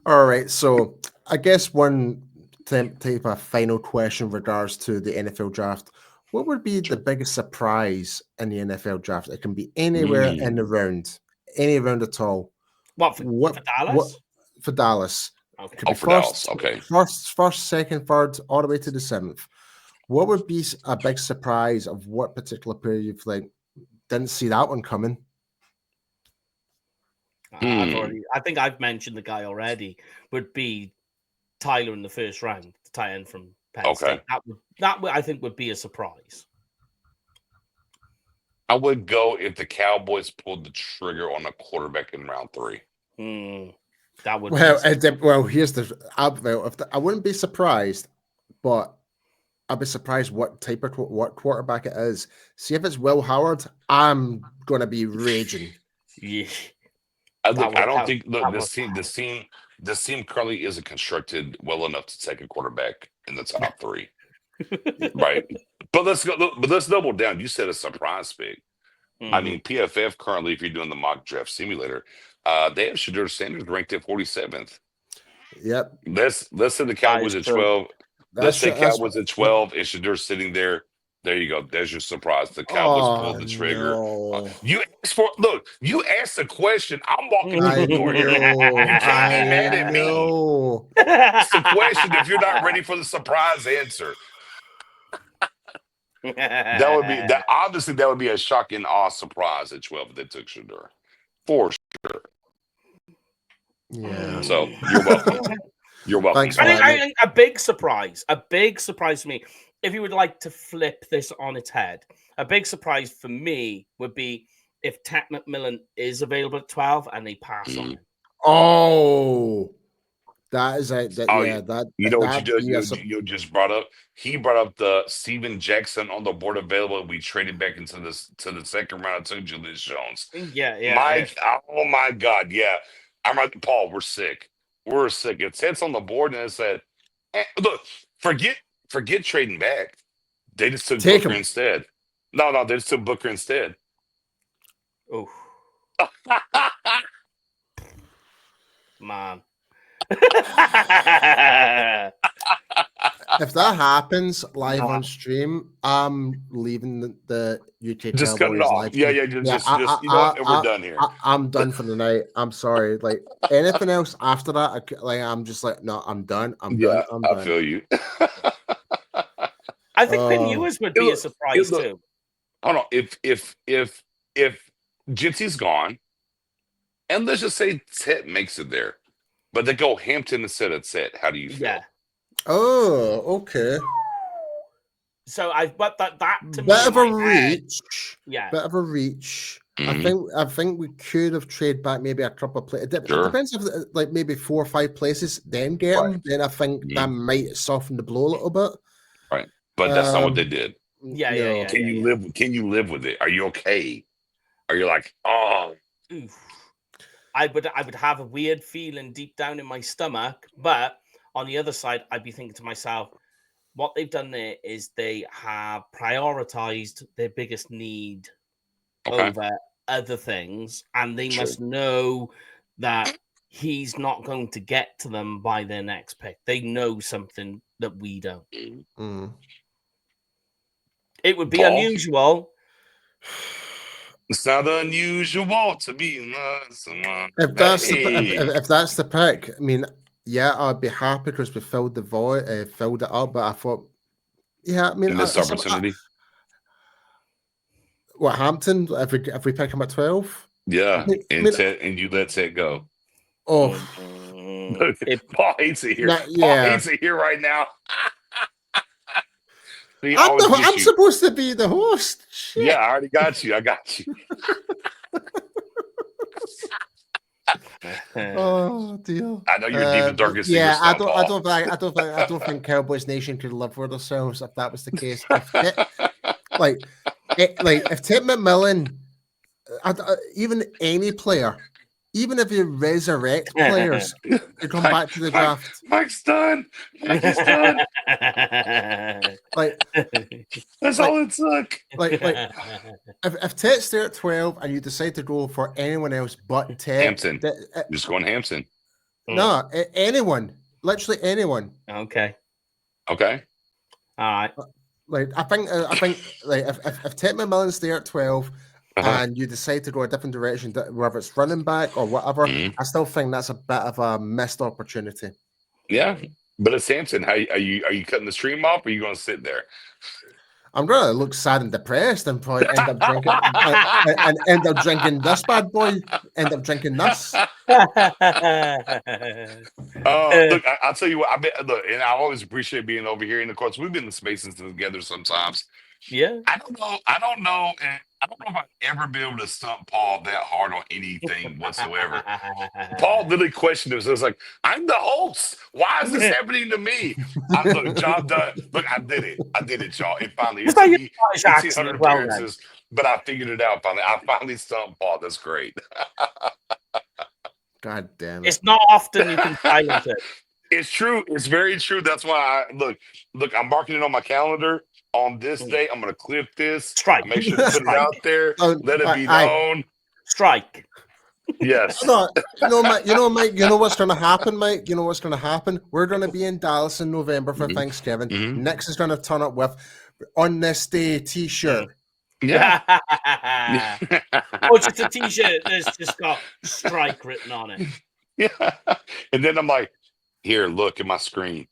All right, so I guess one type of final question in regards to the NFL draft. What would be the biggest surprise in the NFL draft? It can be anywhere in the round, any round at all. For Dallas? For Dallas. Okay. For Dallas. Okay. First, second, third, all the way to the 7th. What would be a big surprise of what particular player you've didn't see that one coming? I think I've mentioned the guy already. Would be Tyler in the first round, the tight end from Penn State. That I think would be a surprise. I would go if the Cowboys pulled the trigger on a quarterback in round 3. That would here's I wouldn't be surprised, but I'd be surprised what quarterback it is. See if it's Will Howard, I'm gonna be raging. Yeah. This team currently isn't constructed well enough to take a quarterback in the top 3. Right. But let's double down. You said a surprise pick. I mean, PFF currently, if you're doing the mock draft simulator, they have Shedeur Sanders ranked at 47th. Yep. Let's say the Cowboys at 12. Let's say Cowboys at 12 and Shedeur sitting there. There you go. There's your surprise. The Cowboys pulled the trigger. No. You asked the question. I'm walking through the door here. You can't be mad at me. It's the question if you're not ready for the surprise answer. That would be a shocking awe surprise at 12 if they took Shedeur. For sure. Yeah. So you're welcome. You're welcome. Thanks, I think a big surprise for me. If you would like to flip this on its head, a big surprise for me would be if Tat McMillan is available at 12 and they pass on him. Oh, That is it. Oh, Yeah, that you know what you that just yes, you just brought up? He brought up the Steven Jackson on the board available. We traded back into this to the second round to Julius Jones. Yeah. Oh my God, yeah. I'm right, Paul. We're sick. We're sick. It sits on the board and it said, "Look, forget trading back. They just took take Booker him. instead. No, they just took Booker instead." Oh, man. If that happens live on stream, I'm leaving the UK Just cut it Cowboys off. live Yeah, stream. yeah. Just you know what? And we're done here. I'm done for the night. I'm sorry. Like anything else after that, I'm just like, no, I'm done. I'm done. I'm I done. feel you. I think Quinn Ewers would be a surprise too. Hold on. If Gypsy's gone, and let's just say Tet makes it there, but they go Hampton instead of Tet, how do you feel? Yeah. Oh, okay. So but that to Bit me of a reach. Yeah. Bit of a reach. Mm-hmm. I think we could have traded back maybe a couple of places. It Sure. depends if like maybe 4 or 5 places, then get them. Then I think that might soften the blow a little bit. Right. But that's not what they did. Yeah. Can you live with it? Are you okay? Are you like, oh? Oof. I would have a weird feeling deep down in my stomach, but on the other side, I'd be thinking to myself, what they've done there is they have prioritized their biggest need over other things, and they must know that he's not going to get to them by their next pick. They know something that we don't. It would be unusual. It's not unusual to be someone. If that's the pick, I mean, yeah, I'd be happy because we filled the void, filled it up. But I thought, yeah, I mean, missed opportunity. What Hampton? If we pick him at 12, yeah, and you let Ted go. Oh, Paul hates it here. Yeah. Paul hates it here right now. I'm supposed to be the host. Shit. Yeah, I already got you. I got you. Oh dear. I know you're deep in darkest secrets. Yeah, I don't think Cowboys Nation could live for themselves if that was the case. If Ted McMillan, even any player, even if you resurrect players to come back to the draft, Mike's done. Mike's done. That's all it took. If Ted's there at 12 and you decide to go for anyone else but Ted, Hampton, just going Hampton. No, anyone, literally anyone. Okay. All right. I think if Ted McMillan's there at 12. And you decide to go a different direction, whether it's running back or whatever, I still think that's a bit of a missed opportunity. Yeah, but it's Hampton. Are you cutting the stream off, or are you going to sit there? I'm going to look sad and depressed and probably end up drinking and end up drinking this bad boy. End up drinking this. Look, I'll tell you what. Look, and I always appreciate being over here. And of course, we've been in spaces together sometimes. Yeah. I don't know. I don't know if I've ever been able to stump Paul that hard on anything whatsoever. Paul literally questioned us. It was like, I'm the host. Why is this happening to me? Look, job done. Look, I did it, y'all. It finally. It's 1,600 appearances, but I figured it out finally. I finally stumped Paul. That's great. God damn it. It's not often you can silence it. It's true. It's very true. That's why look, I'm marking it on my calendar. On this day, I'm going to clip this. Strike. Make sure to put it out there. Let it be known. Strike. Yes. Mike. You know what's going to happen, Mike? You know what's going to happen? We're going to be in Dallas in November for Thanksgiving. Nix is going to turn up with "On This Day" T-shirt. Yeah. Just a T-shirt that's just got "strike" written on it. Yeah. And then I'm like, here, look at my screen.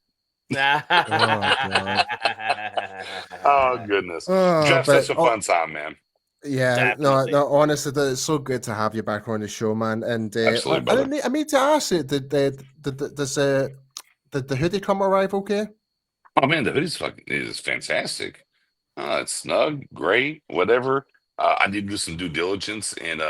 Oh goodness! Just such a fun time, man. Yeah, no, honestly, it's so good to have you back on the show, man. And absolutely, I need to ask you, did the hoodie come arrive okay? Oh man, the hoodie's is fantastic. It's snug, great, whatever. I need to do some due diligence and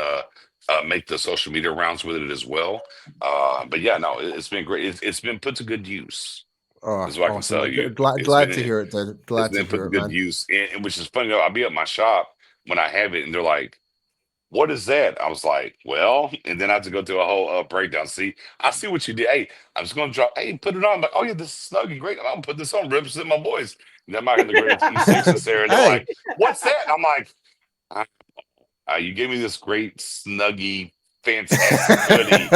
make the social media rounds with it as well. But yeah, no, it's been great. It's been put to good use. Oh, Is what I can awesome. tell you. Glad to hear it, dude. Glad It's to been put hear to it, good man. use, and which is funny though. I'll be at my shop when I have it, and they're like, "What is that?" I was like, "Well," and then I have to go through a whole breakdown. See, I see what you did. Hey, I'm just gonna drop. Hey, put it on. I'm like, oh yeah, this is snug and great. I'm gonna put this on. Represent my boys. And then I'm out in the great E6 is there, and they're Hey. like, "What's that?" I'm like, "You gave me this great snuggy, fantastic hoodie."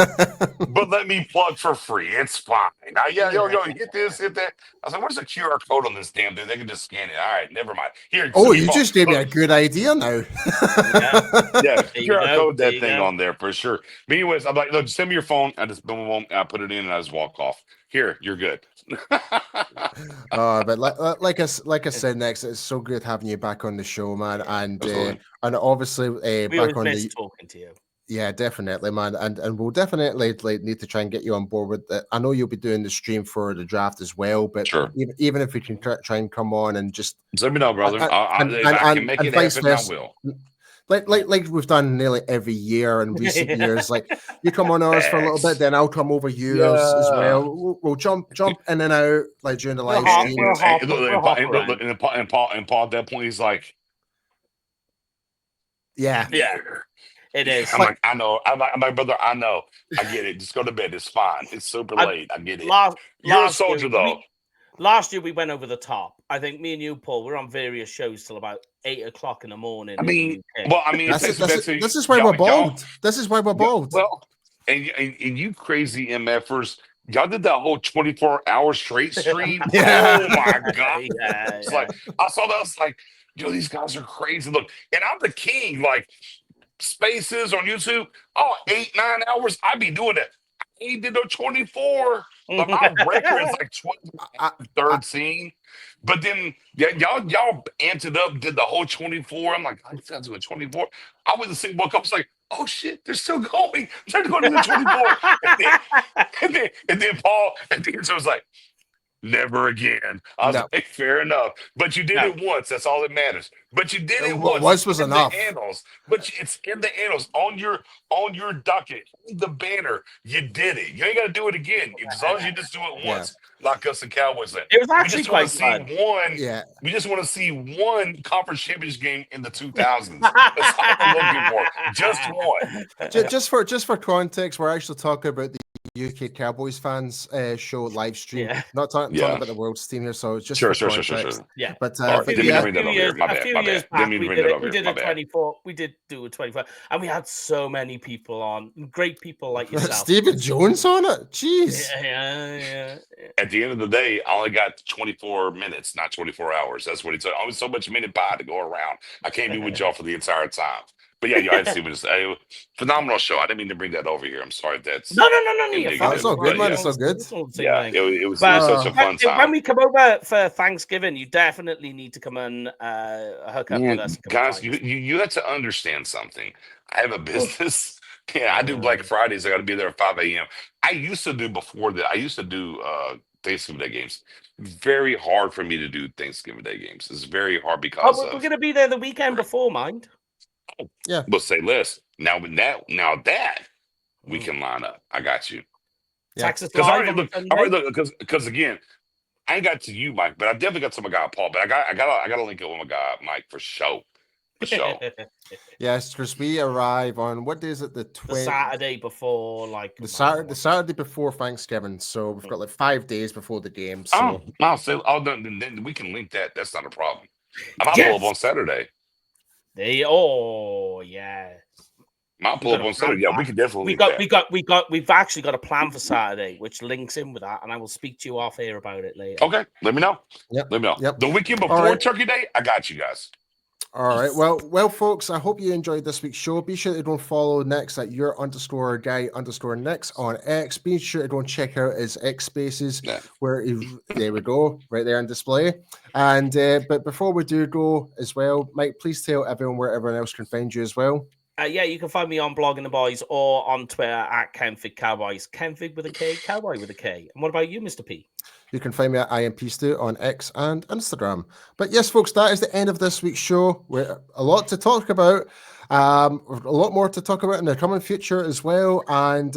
But let me plug for free. It's fine. Yeah, yo, hit this, hit that. I was like, where's the QR code on this damn thing? They can just scan it. All right, never mind. Here, Oh, send me you phone. just gave me a Look, good idea now. yeah, There you QR go, code there that you thing go. on there for sure. But anyways, I'm like, look, send me your phone. I just boom, boom, boom. I put it in and I just walk off. Here, you're good. But like I said, Next, it's so good having you back on the show, man, and obviously We back always on miss the. talking to you. Yeah, definitely, man, and we'll definitely need to try and get you on board with it. I know you'll be doing the stream for the draft as well, but Sure. even if we can try and come on and just Let me know, brother. If I can make it happen, I will. Like we've done nearly every year in recent years. Like you come on ours for a little bit, then I'll come over yours as well. We'll jump in and out like during the live stream. And Paul at that point, he's like, yeah. It is. I'm like, I know. I'm like, brother, I know. I get it. Just go to bed. It's fine. It's super late. I get it. You're a soldier, though. Last year we went over the top. I think me and you, Paul, we're on various shows till about 8 o'clock in the morning. I mean, this is why we're bald. This is why we're bald. Well, and you crazy MFers, y'all did that whole 24-hour straight stream. Oh my god! It's like I saw that. I was like, yo, these guys are crazy. Look, and I'm the king. Like Spaces on YouTube. Oh, 8-9 hours. I be doing it. He did no 24, but my record is like 13. But then y'all amped it up, did the whole 24. I'm like, I these guys doing 24. I was the same book. I was like, oh shit, they're still going. They're going to the 24. and then Paul and then so was like, never again. I was like, fair enough. But you did it once. That's all that matters. But you did it once. Once was enough. The annals. But it's in the annals. On your docket, the banner. You did it. You ain't got to do it again. As long as you just do it once, like us and Cowboys did. It was actually quite fun. We just want to see one conference championship game in the 2000s. That's all we're looking for. Just one. Just for context, we're actually talking about the UK Cowboys fans show live stream, not talking about the world's team here. So it's just sure. Yeah, but a few years back, we did a 24. We did do a 24, and we had so many people on, great people like yourself. Stephen Jones on it. Jeez. Yeah. At the end of the day, I only got 24 minutes, not 24 hours. That's what he took. Only so much minute pie to go around. I can't be with y'all for the entire time. But yeah, y'all had to see what it's phenomenal show. I didn't mean to bring that over here. I'm sorry. That's no. It's all good, man. It's all good. Yeah, it was such a fun time. When we come over for Thanksgiving, you definitely need to come and hook up with us. Guys, you have to understand something. I have a business. I do Black Fridays. I got to be there at 5 a.m. I used to do before that. I used to do Thanksgiving Day games. Very hard for me to do Thanksgiving Day games. It's very hard because we're going to be there the weekend before, mind. Yeah, but say less. Now that we can line up. I got you. Texas because again, I ain't got to you, Mike, but I definitely got to my guy Paul. But I got to link up with my guy Mike for sure. Yes, because we arrive on what day is it? The Saturday before, the Saturday before Thanksgiving. So we've got like 5 days before the game. So then we can link that. That's not a problem. I might pull up on Saturday. Might pull up on Saturday. Yeah, we can definitely. We've actually got a plan for Saturday, which links in with that, and I will speak to you off air about it later. Okay, let me know. Let me know. The weekend before Turkey Day, I got you guys. All right. Well, folks, I hope you enjoyed this week's show. Be sure to go follow Nix at your_guy_Nix on X. Be sure to go and check out his X Spaces, where there we go, right there on display. And but before we do go as well, Mike, please tell everyone where everyone else can find you as well. You can find me on Blogging the Boys or on Twitter at Kenfig Cowboys. Kenfig with a K, Cowboy with a K. And what about you, Mr. P? You can find me at IMPStu on X and Instagram. But yes, folks, that is the end of this week's show. We're a lot to talk about. A lot more to talk about in the coming future as well. And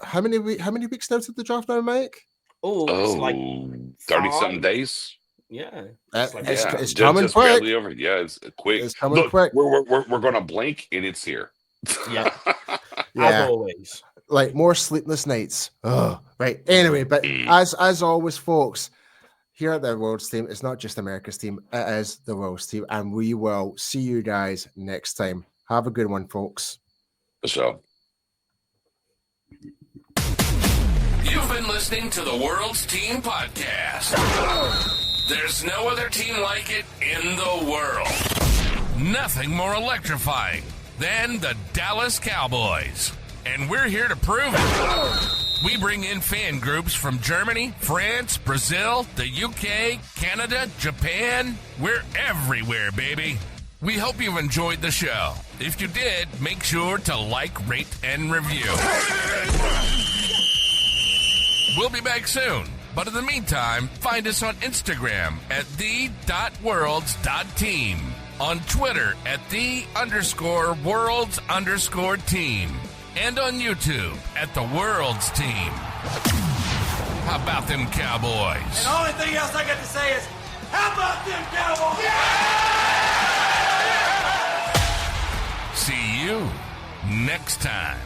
how many weeks now to the draft now, Mike? It's like 30-something days. Yeah, it's coming just quick. Barely over. Yeah, it's quick. It's coming quick. We're gonna blink and it's here. Yeah, as always. Like more sleepless nights. Oh, right. Anyway, but as always, folks, here at the World's Team, it's not just America's team; it is the World's Team, and we will see you guys next time. Have a good one, folks. For sure. You've been listening to the World's Team Podcast. There's no other team like it in the world. Nothing more electrifying than the Dallas Cowboys. And we're here to prove it. We bring in fan groups from Germany, France, Brazil, the UK, Canada, Japan. We're everywhere, baby. We hope you've enjoyed the show. If you did, make sure to like, rate, and review. We'll be back soon. But in the meantime, find us on Instagram at the.worlds.team, on Twitter at _worlds_team, and on YouTube at the Worlds Team. How about them Cowboys? And the only thing else I got to say is, how about them Cowboys? See you next time.